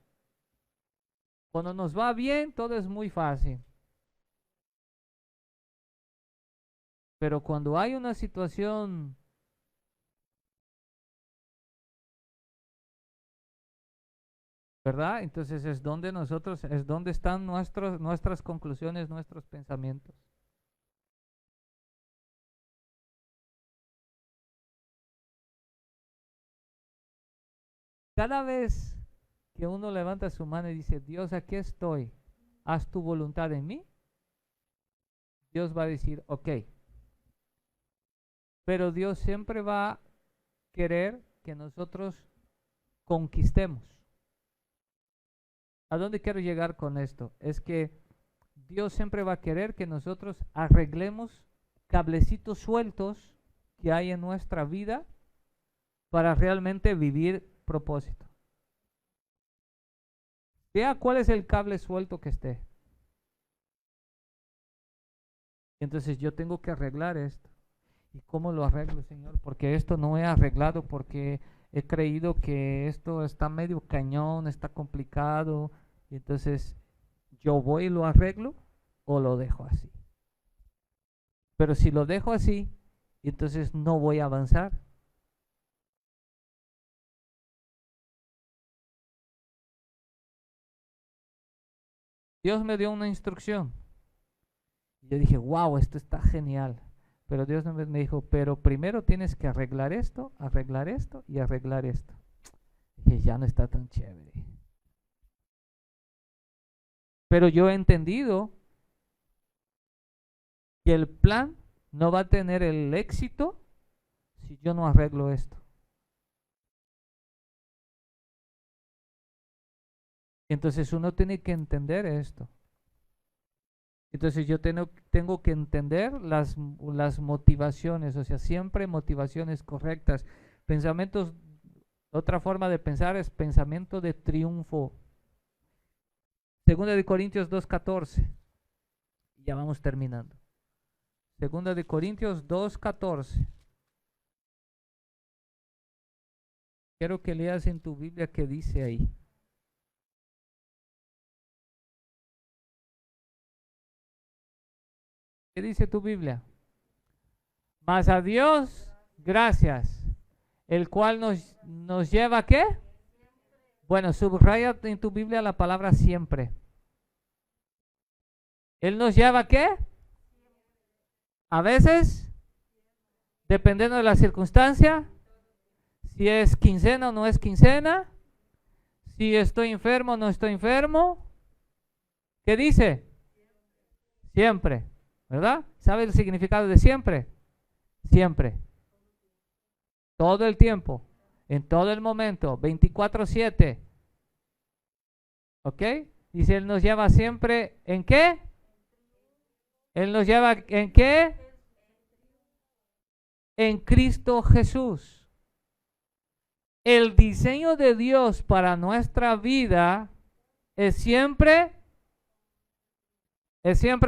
Cuando nos va bien, todo es muy fácil. Pero cuando hay una situación, ¿verdad? Entonces es donde nosotros, es donde están nuestras conclusiones, nuestros pensamientos. Cada vez que uno levanta su mano y dice, Dios, aquí estoy, haz tu voluntad en mí, Dios va a decir, ok. Pero Dios siempre va a querer que nosotros conquistemos. ¿A dónde quiero llegar con esto? Es que Dios siempre va a querer que nosotros arreglemos cablecitos sueltos que hay en nuestra vida para realmente vivir propósito. Vea cuál es el cable suelto que esté. Entonces yo tengo que arreglar esto. ¿Y cómo lo arreglo, Señor? Porque esto no he arreglado, porque he creído que esto está medio cañón, está complicado. Y entonces yo voy y lo arreglo o lo dejo así. Pero si lo dejo así, entonces no voy a avanzar. Dios me dio una instrucción. Y yo dije, wow, esto está genial. Pero Dios me dijo, pero primero tienes que arreglar esto y arreglar esto. Dije, ya no está tan chévere. Pero yo he entendido que el plan no va a tener el éxito si yo no arreglo esto. Entonces uno tiene que entender esto. Entonces yo tengo que entender las motivaciones, o sea, siempre motivaciones correctas. Pensamientos, otra forma de pensar es pensamiento de triunfo. Segunda de Corintios 2:14. Ya vamos terminando. Segunda de Corintios 2:14. Quiero que leas en tu Biblia qué dice ahí. ¿Qué dice tu Biblia? Mas a Dios, gracias, el cual nos lleva ¿a qué? Bueno, subraya en tu Biblia la palabra siempre. Él nos lleva ¿a qué? A veces, dependiendo de la circunstancia, si es quincena o no es quincena, si estoy enfermo o no estoy enfermo. ¿Qué dice? Siempre, ¿verdad? ¿Sabe el significado de siempre? Siempre. Todo el tiempo, en todo el momento, 24/7. ¿Ok? Dice, Él nos lleva siempre, ¿en qué? Él nos lleva, ¿en qué? En Cristo Jesús. El diseño de Dios para nuestra vida es siempre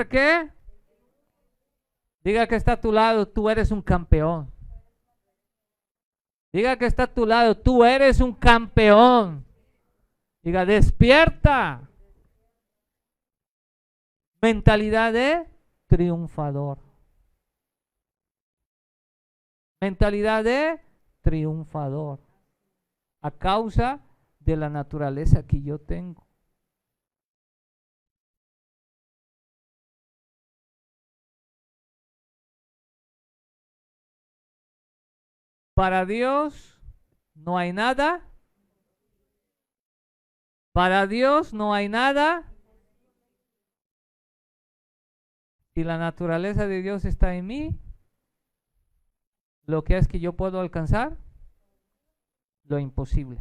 ¿qué? Diga que está a tu lado, tú eres un campeón. Diga que está a tu lado, tú eres un campeón. Diga, despierta. Mentalidad de triunfador. Mentalidad de triunfador. A causa de la naturaleza que yo tengo. Para Dios no hay nada. Para Dios no hay nada. Si la naturaleza de Dios está en mí, lo que es que yo puedo alcanzar lo imposible.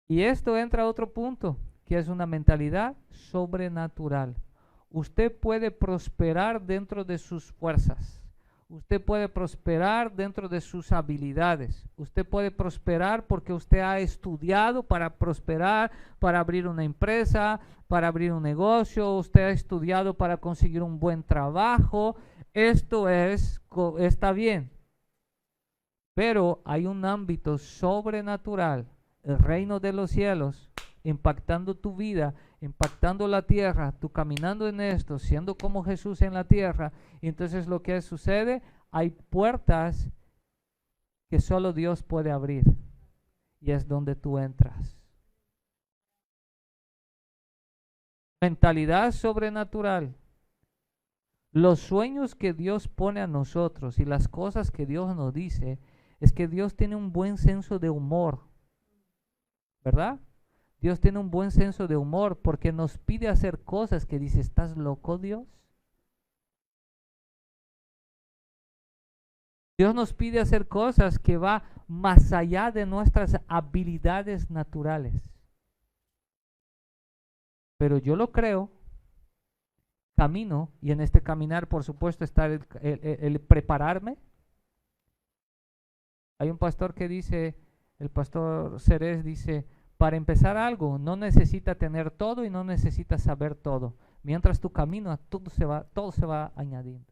Y esto entra a otro punto, que es una mentalidad sobrenatural. Usted puede prosperar dentro de sus fuerzas. Usted puede prosperar dentro de sus habilidades. Usted puede prosperar porque usted ha estudiado para prosperar, para abrir una empresa, para abrir un negocio. Usted ha estudiado para conseguir un buen trabajo. Esto está bien. Pero hay un ámbito sobrenatural, el reino de los cielos, impactando tu vida, impactando la tierra, tú caminando en esto, siendo como Jesús en la tierra. Y entonces lo que sucede, hay puertas que solo Dios puede abrir. Y es donde tú entras. Mentalidad sobrenatural. Los sueños que Dios pone a nosotros y las cosas que Dios nos dice, es que Dios tiene un buen senso de humor, ¿verdad? Dios tiene un buen senso de humor porque nos pide hacer cosas que dice, ¿estás loco, Dios? Dios nos pide hacer cosas que va más allá de nuestras habilidades naturales. Pero yo lo creo, camino, y en este caminar, por supuesto, está el prepararme. Hay un pastor que dice, el pastor Cerez dice, para empezar algo no necesita tener todo y no necesita saber todo. Mientras tu camino, todo se va añadiendo.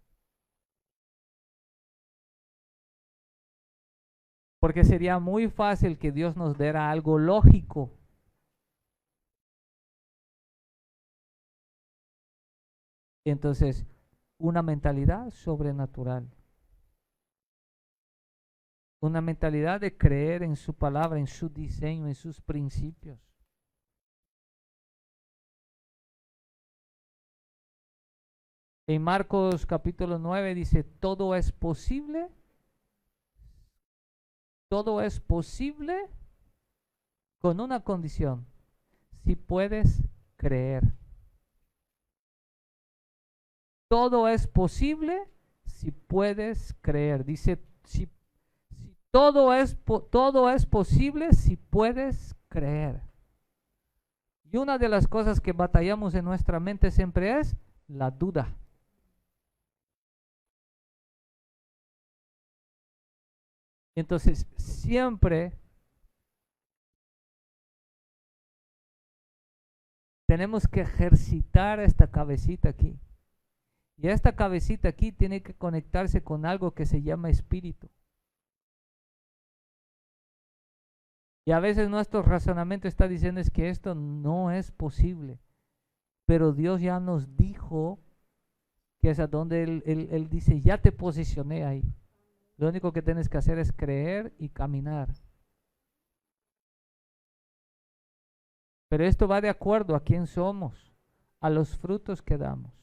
Porque sería muy fácil que Dios nos diera algo lógico. Entonces, una mentalidad sobrenatural. Una mentalidad de creer en su palabra, en su diseño, en sus principios. En Marcos capítulo 9 dice, todo es posible con una condición, si puedes creer. Todo es posible si puedes creer. Dice, si todo es posible si puedes creer. Y una de las cosas que batallamos en nuestra mente siempre es la duda. Entonces, siempre tenemos que ejercitar esta cabecita aquí. Y esta cabecita aquí tiene que conectarse con algo que se llama espíritu. Y a veces nuestro razonamiento está diciendo es que esto no es posible. Pero Dios ya nos dijo que es a donde Él dice, ya te posicioné ahí. Lo único que tienes que hacer es creer y caminar. Pero esto va de acuerdo a quién somos, a los frutos que damos.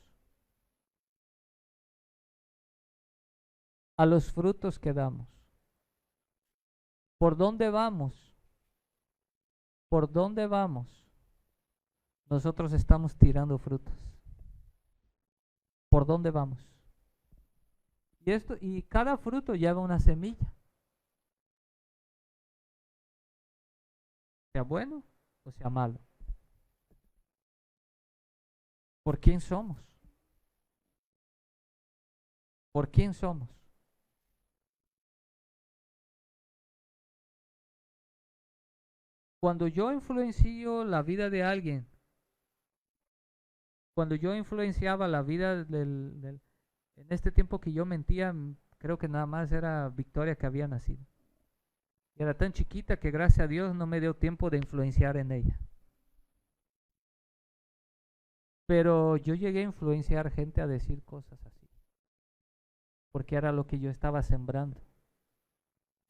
A los frutos que damos. ¿Por dónde vamos? ¿Por dónde vamos? Nosotros estamos tirando frutos. ¿Por dónde vamos? Y cada fruto lleva una semilla. Sea bueno o sea malo. ¿Por quién somos? ¿Por quién somos? Cuando yo influencio la vida de alguien, cuando yo influenciaba la vida en este tiempo que yo mentía, creo que nada más era Victoria que había nacido. Y era tan chiquita que gracias a Dios no me dio tiempo de influenciar en ella. Pero yo llegué a influenciar gente a decir cosas así. Porque era lo que yo estaba sembrando.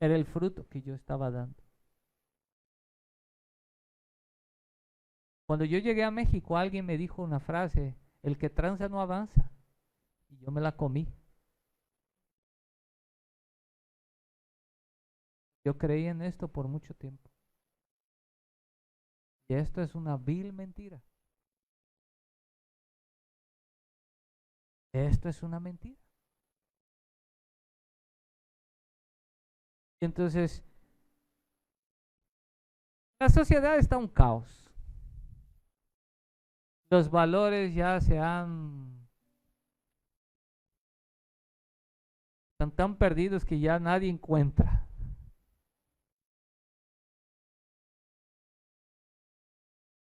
Era el fruto que yo estaba dando. Cuando yo llegué a México, alguien me dijo una frase, el que tranza no avanza. Y yo me la comí. Yo creí en esto por mucho tiempo. Y esto es una vil mentira. Esto es una mentira. Entonces, la sociedad está un caos. Los valores ya están tan perdidos que ya nadie encuentra.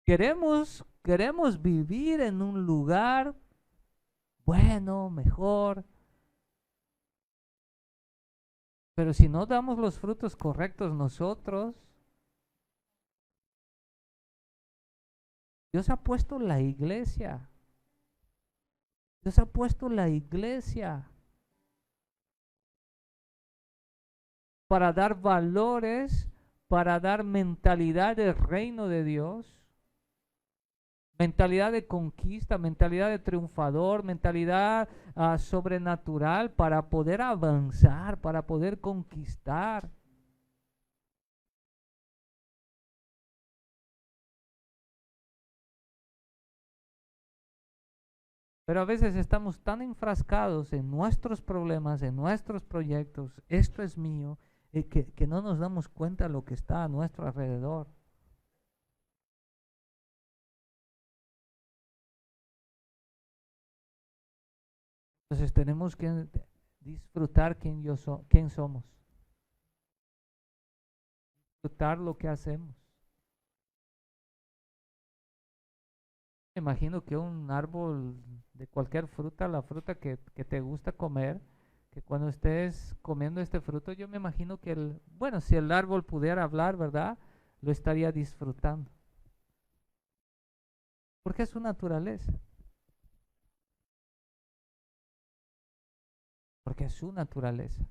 Queremos vivir en un lugar bueno, mejor. Pero si no damos los frutos correctos nosotros, Dios ha puesto la iglesia. Dios ha puesto la iglesia para dar valores, para dar mentalidad del reino de Dios, mentalidad de conquista, mentalidad de triunfador, mentalidad sobrenatural para poder avanzar, para poder conquistar. Pero a veces estamos tan enfrascados en nuestros problemas, en nuestros proyectos, esto es mío, que no nos damos cuenta de lo que está a nuestro alrededor. Entonces tenemos que disfrutar quién somos, disfrutar lo que hacemos. Me imagino que un árbol de cualquier fruta, la fruta que te gusta comer, que cuando estés comiendo este fruto, yo me imagino que bueno, si el árbol pudiera hablar, ¿verdad? Lo estaría disfrutando. Porque es su naturaleza. Porque es su naturaleza.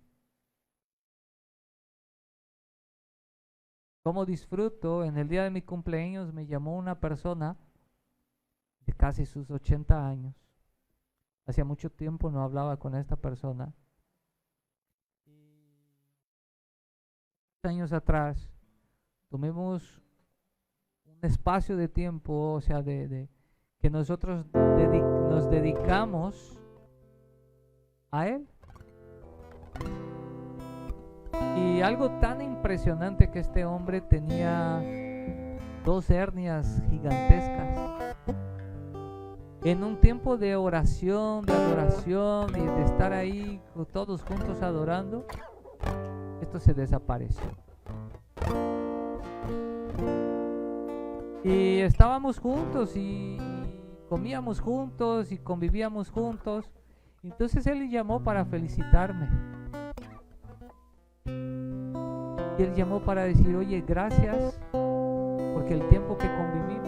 ¿Cómo disfruto? En el día de mi cumpleaños me llamó una persona de casi sus 80 años. Hacía mucho tiempo no hablaba con esta persona. Años atrás tuvimos un espacio de tiempo, o sea, que nosotros nos dedicamos a él. Y algo tan impresionante que este hombre tenía 2 hernias gigantescas. En un tiempo de oración, de adoración, de estar ahí todos juntos adorando, esto se desapareció. Y estábamos juntos y comíamos juntos y convivíamos juntos. Entonces él llamó para felicitarme. Y él llamó para decir, oye, gracias, porque el tiempo que convivimos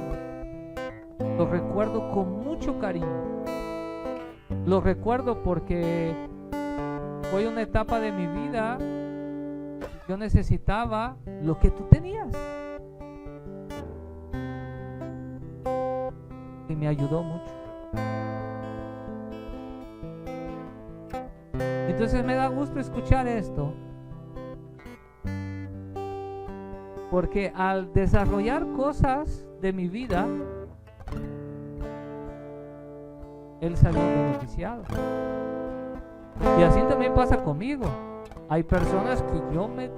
lo recuerdo con mucho cariño. Lo recuerdo porque fue una etapa de mi vida. Yo necesitaba lo que tú tenías. Y me ayudó mucho. Entonces me da gusto escuchar esto. Porque al desarrollar cosas de mi vida, él salió beneficiado. Y así también pasa conmigo. Hay personas que yo me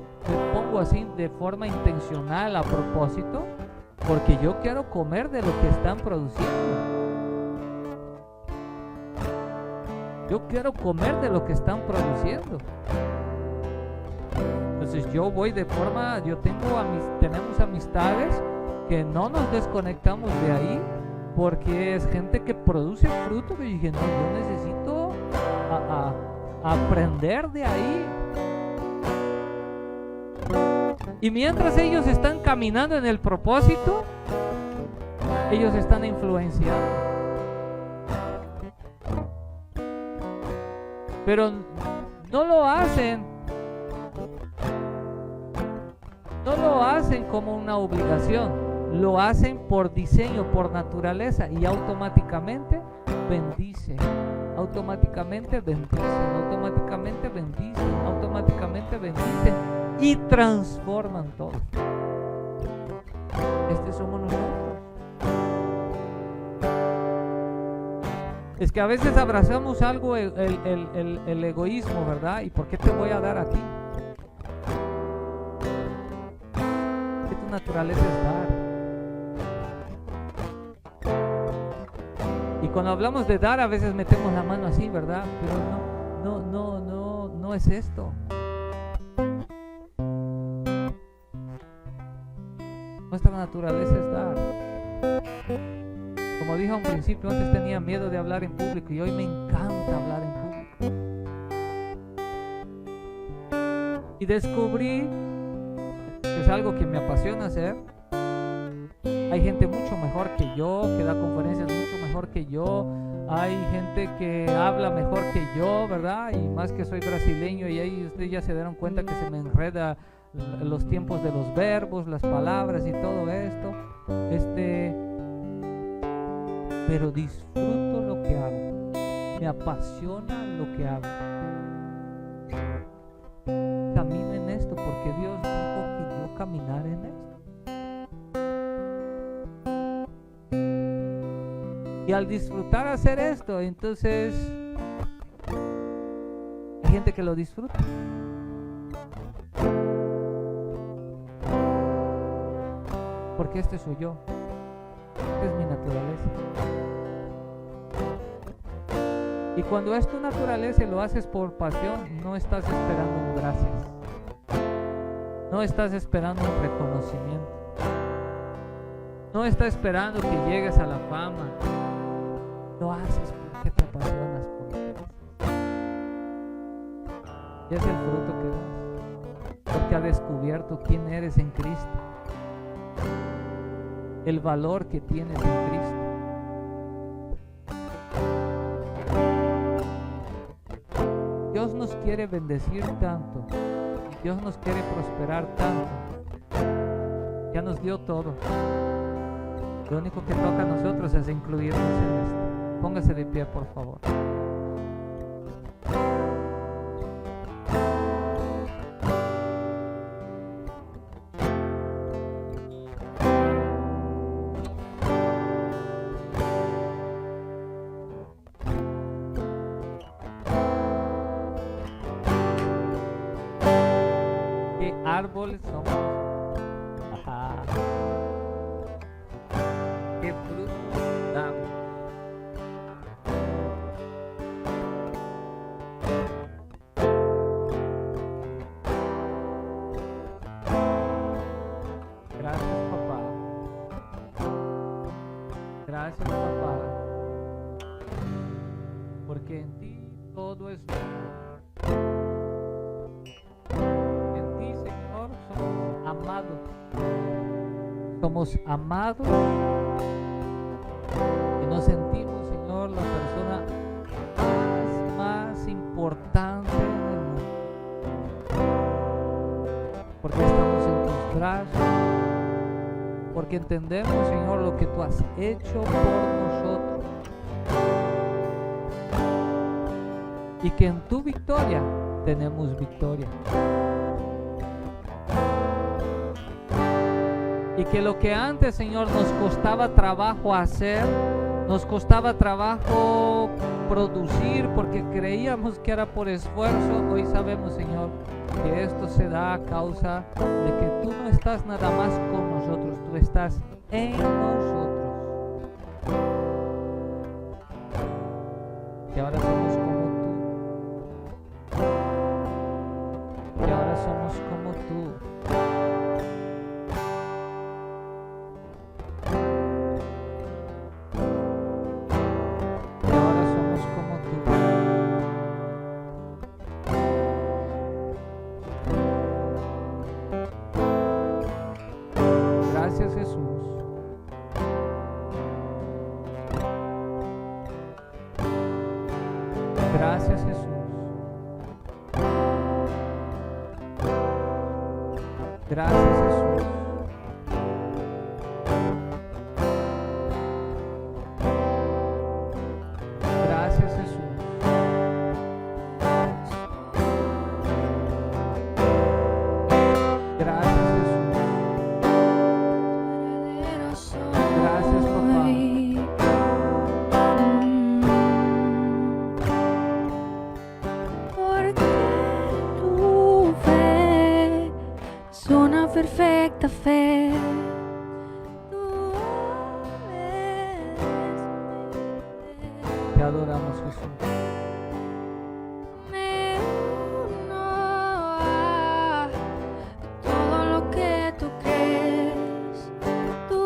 pongo así de forma intencional, a propósito, porque yo quiero comer de lo que están produciendo. Yo quiero comer de lo que están produciendo. Entonces yo voy de forma, tenemos amistades que no nos desconectamos de ahí, porque es gente que produce fruto, que dije, no, yo necesito aprender de ahí. Y mientras ellos están caminando en el propósito, ellos están influenciando. Pero no lo hacen como una obligación, lo hacen por diseño, por naturaleza, y automáticamente bendicen, automáticamente bendicen, automáticamente bendicen, automáticamente bendicen y transforman todo. Este somos nosotros. Es que a veces abrazamos algo, el egoísmo, ¿verdad? ¿Y por qué te voy a dar a ti? Que tu naturaleza es dar. Y cuando hablamos de dar, a veces metemos la mano así, ¿verdad? Pero no es esto. Nuestra naturaleza es dar. Como dije a un principio, antes tenía miedo de hablar en público y hoy me encanta hablar en público. Y descubrí que es algo que me apasiona hacer. Hay gente mucho mejor que yo, que da conferencias mucho mejor que yo. Hay gente que habla mejor que yo, ¿verdad? Y más que soy brasileño, y ahí ustedes ya se dieron cuenta que se me enreda los tiempos de los verbos, las palabras y todo esto. Pero disfruto lo que hago. Me apasiona lo que hago. Camino en esto porque Dios dijo que yo caminara en esto. Y al disfrutar hacer esto, entonces hay gente que lo disfruta. Porque este soy yo. Esta es mi naturaleza. Y cuando es tu naturaleza y lo haces por pasión, no estás esperando un gracias. No estás esperando un reconocimiento. No estás esperando que llegues a la fama. Lo haces porque te apasionas por lo que haces. Y es el fruto que das. Porque has descubierto quién eres en Cristo. El valor que tienes en Cristo. Dios nos quiere bendecir tanto. Dios nos quiere prosperar tanto. Ya nos dio todo. Lo único que toca a nosotros es incluirnos en esto. Póngase de pie, por favor. ¿Qué árboles somos? Ajá. ¿Qué frutos damos? Gracias, papá. Gracias, papá. Porque en ti todo es nuevo. En ti, Señor, somos amados. Somos amados y nos sentimos, Señor, la persona más importante en el mundo. Porque estamos en tus brazos. Porque entendemos, Señor, lo que tú has hecho por nosotros. Y que en tu victoria tenemos victoria. Y que lo que antes, Señor, nos costaba trabajo hacer, nos costaba trabajo producir porque creíamos que era por esfuerzo, hoy sabemos, Señor, que esto se da a causa de que tú no estás nada más con nosotros, tú estás en nosotros. Que ahora somos como tú. Que ahora somos como tú. Gracias, Jesús. Gracias, Jesús. Gracias, Jesús. Gracias, Jesús. Gracias, Jesús. Gracias, papá. Porque tu fe es una perfecta fe. Tu Te adoramos, Jesús. me uno a todo lo que tú crees. Tu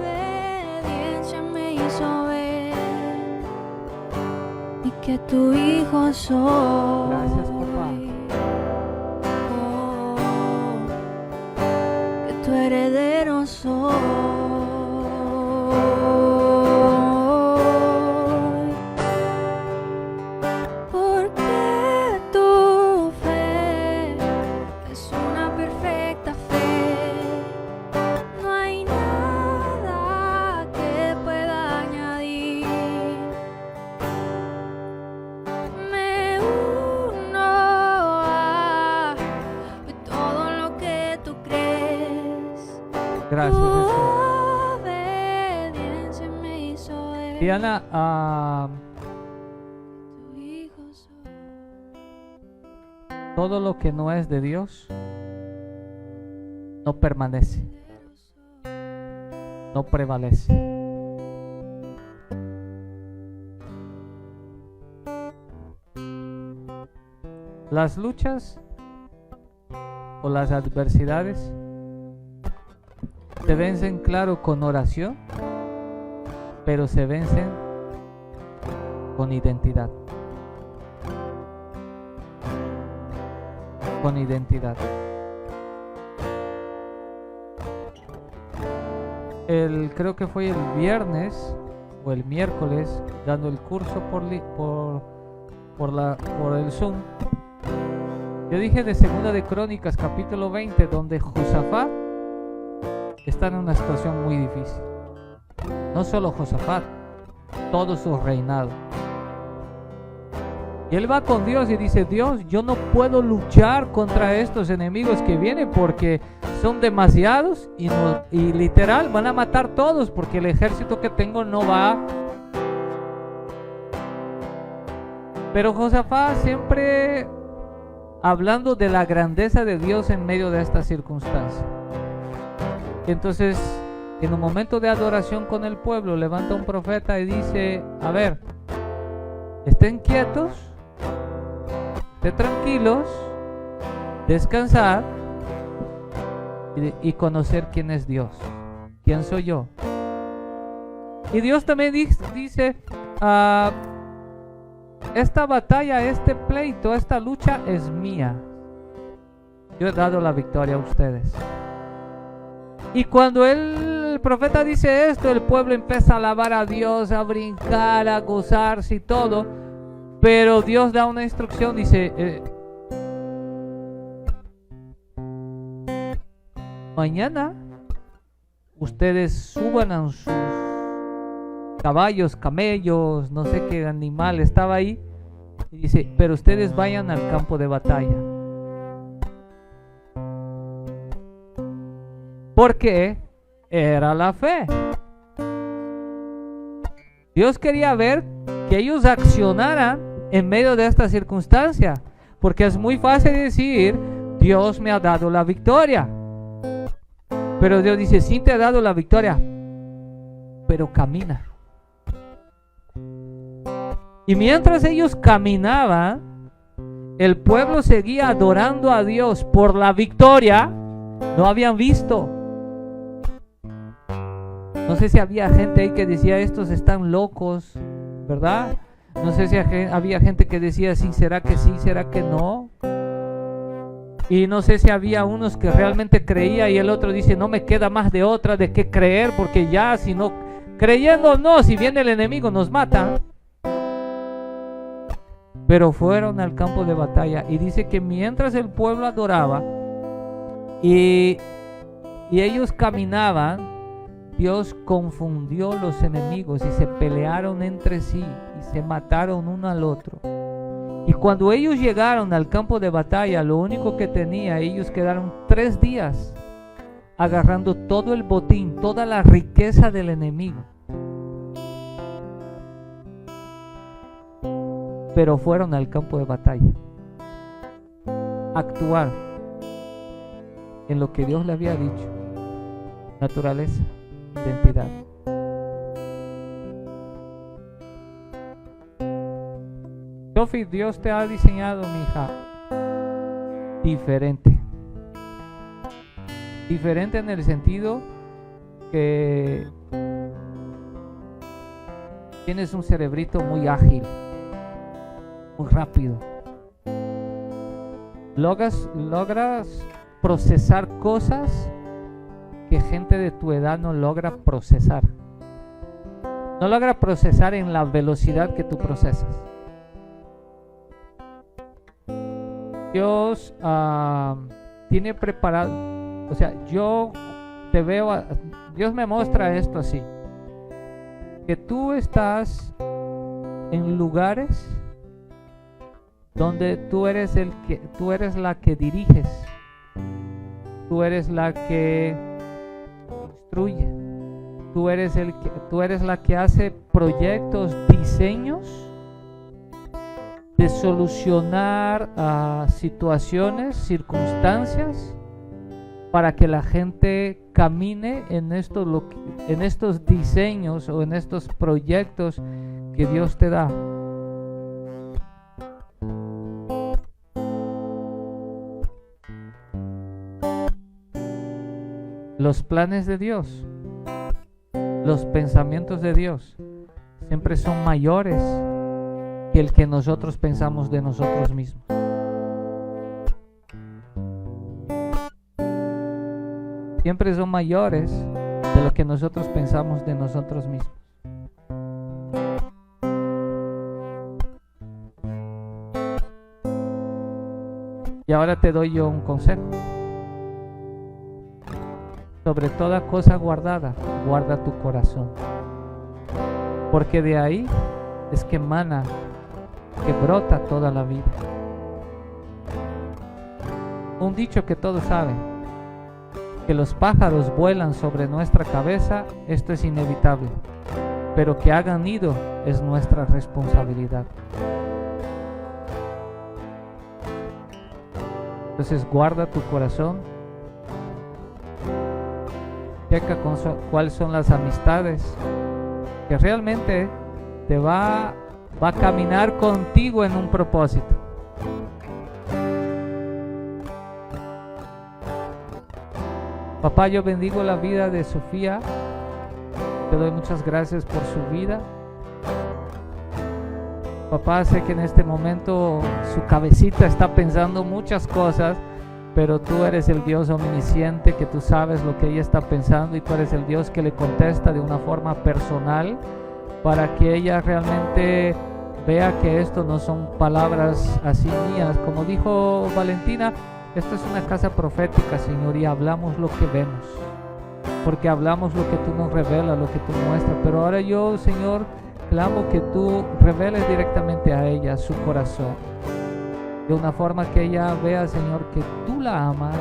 obediencia me hizo ver y que tu hijo soy. Gracias, papá. heredero soy. Porque tu fe es una perfecta fe. No hay nada que pueda añadir. Me uno a todo lo que tú crees. Gracias, Tu Jesús. obediencia me hizo ver. Diana, Tu hijo soy. todo lo que no es de Dios no permanece, no prevalece. Las luchas o las adversidades se vencen, claro, con oración, pero se vencen con identidad. Con identidad. Creo que fue el viernes o el miércoles, dando el curso por el Zoom. Yo dije de Segunda de Crónicas, capítulo 20, donde Josafat está en una situación muy difícil. No solo Josafat, todo su reinado. Y él va con Dios y dice: Dios, yo no puedo luchar contra estos enemigos que vienen porque son demasiados y literal van a matar todos, porque el ejército que tengo no va. Pero Josafat siempre hablando de la grandeza de Dios en medio de esta circunstancia. Entonces, en un momento de adoración con el pueblo, levanta un profeta y dice: a ver, estén quietos, estén tranquilos, descansar y conocer quién es Dios, quién soy yo. Y Dios también dice: esta batalla, este pleito, esta lucha es mía. Yo he dado la victoria a ustedes. Y cuando el profeta dice esto, el pueblo empieza a alabar a Dios, a brincar, a gozarse y todo. Pero Dios da una instrucción, dice: mañana ustedes suban a sus caballos, camellos, no sé qué animal estaba ahí, y dice: pero ustedes vayan al campo de batalla. Porque era la fe. Dios quería ver que ellos accionaran en medio de esta circunstancia, porque es muy fácil decir: Dios me ha dado la victoria. Pero Dios dice: sí te ha dado la victoria, pero camina. Y mientras ellos caminaban, el pueblo seguía adorando a Dios por la victoria. No habían visto. No sé si había gente ahí que decía: estos están locos, ¿verdad? No sé si había gente que decía: sí, será que no. Y no sé si había unos que realmente creía y el otro dice: no me queda más de otra de qué creer, porque ya si no, creyendo no, si viene el enemigo nos mata. Pero fueron al campo de batalla, y dice que mientras el pueblo adoraba y ellos caminaban, Dios confundió los enemigos y se pelearon entre sí y se mataron uno al otro. Y cuando ellos llegaron al campo de batalla, lo único que tenía, ellos quedaron 3 días agarrando todo el botín, toda la riqueza del enemigo. Pero fueron al campo de batalla, actuar en lo que Dios le había dicho: naturaleza, identidad. Sophie, Dios te ha diseñado, mi hija, diferente. Diferente en el sentido que tienes un cerebrito muy ágil, muy rápido. Logras procesar cosas que gente de tu edad no logra procesar. No logra procesar en la velocidad que tú procesas. Dios tiene preparado, o sea, yo te veo, Dios me muestra esto así, que tú estás en lugares donde tú eres la que diriges, tú eres la que instruye, tú eres la que hace proyectos, diseños de solucionar situaciones, circunstancias, para que la gente camine en estos diseños o en estos proyectos que Dios te da. Los planes de Dios, los pensamientos de Dios siempre son mayores que el que nosotros pensamos de nosotros mismos. Siempre son mayores de lo que nosotros pensamos de nosotros mismos. Y ahora te doy yo un consejo. Sobre toda cosa guardada, guarda tu corazón, porque de ahí es que emana, que brota toda la vida. Un dicho que todos saben, que los pájaros vuelan sobre nuestra cabeza, esto es inevitable, pero que hagan nido es nuestra responsabilidad. Entonces guarda tu corazón, checa cuáles son las amistades que realmente te va a caminar contigo en un propósito. Papá, yo bendigo la vida de Sofía, te doy muchas gracias por su vida. Papá, sé que en este momento su cabecita está pensando muchas cosas, pero tú eres el Dios omnisciente, que tú sabes lo que ella está pensando, y tú eres el Dios que le contesta de una forma personal, para que ella realmente vea que esto no son palabras así mías. Como dijo Valentina, esto es una casa profética, Señor, y hablamos lo que vemos, porque hablamos lo que tú nos revelas, lo que tú muestras. Pero ahora yo, Señor, clamo que tú reveles directamente a ella su corazón, de una forma que ella vea, Señor, que tú la amas,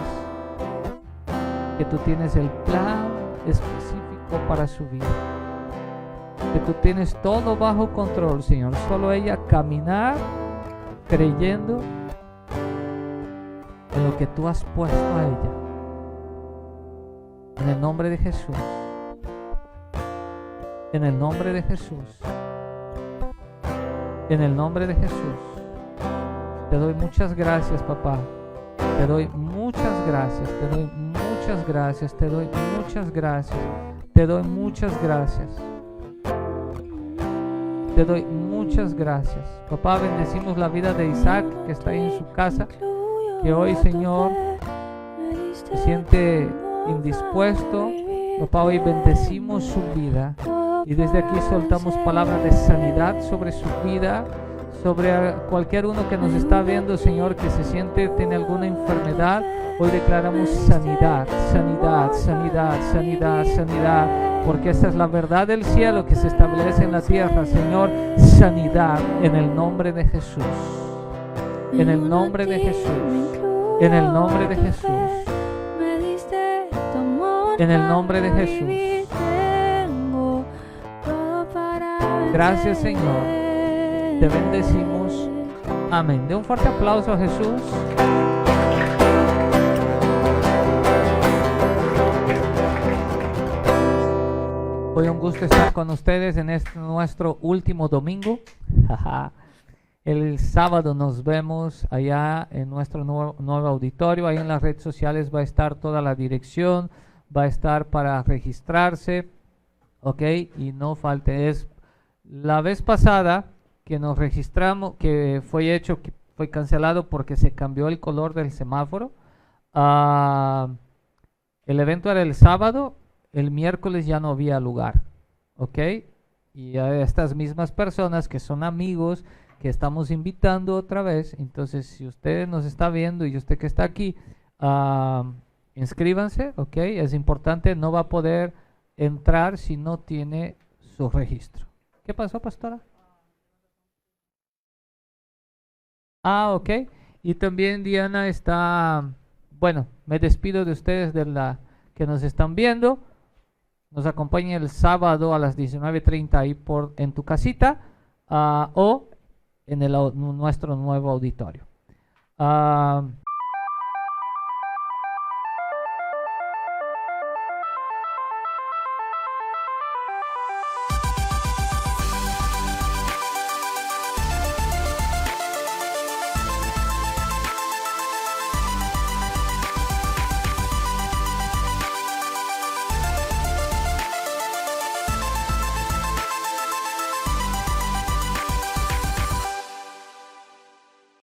que tú tienes el plan específico para su vida, que tú tienes todo bajo control, Señor. Solo ella caminar creyendo en lo que tú has puesto a ella. En el nombre de Jesús. En el nombre de Jesús. En el nombre de Jesús. Te doy muchas gracias, papá. Te doy muchas gracias. Te doy muchas gracias. Te doy muchas gracias. Te doy muchas gracias. Te doy muchas gracias. Papá, bendecimos la vida de Isaac, que está ahí en su casa, que hoy, Señor, se siente indispuesto. Papá, hoy bendecimos su vida, y desde aquí soltamos palabras de sanidad sobre su vida, sobre cualquier uno que nos está viendo, Señor, que se siente, tiene alguna enfermedad. Hoy declaramos sanidad, sanidad, sanidad, sanidad, sanidad, porque esta es la verdad del cielo que se establece en la tierra, Señor. Sanidad en el nombre de Jesús. En el nombre de Jesús. En el nombre de Jesús. En el nombre de Jesús. Gracias, Señor. Te bendecimos. Amén. De un fuerte aplauso a Jesús. Hoy un gusto estar con ustedes en nuestro último domingo. El sábado nos vemos allá en nuestro nuevo auditorio. Ahí en las redes sociales va a estar toda la dirección, va a estar para registrarse, ok, y no falte. Es la vez pasada que nos registramos, que fue cancelado porque se cambió el color del semáforo. El evento era el sábado, el miércoles ya no había lugar, ¿ok? Y a estas mismas personas que son amigos, que estamos invitando otra vez, entonces si usted nos está viendo y usted que está aquí, inscríbanse, ¿ok? Es importante, no va a poder entrar si no tiene su registro. ¿Qué pasó, pastora? Ok. Y también Diana está, bueno, me despido de ustedes de la que nos están viendo. Nos acompaña el sábado a las 19:30 ahí en tu casita o en nuestro nuevo auditorio.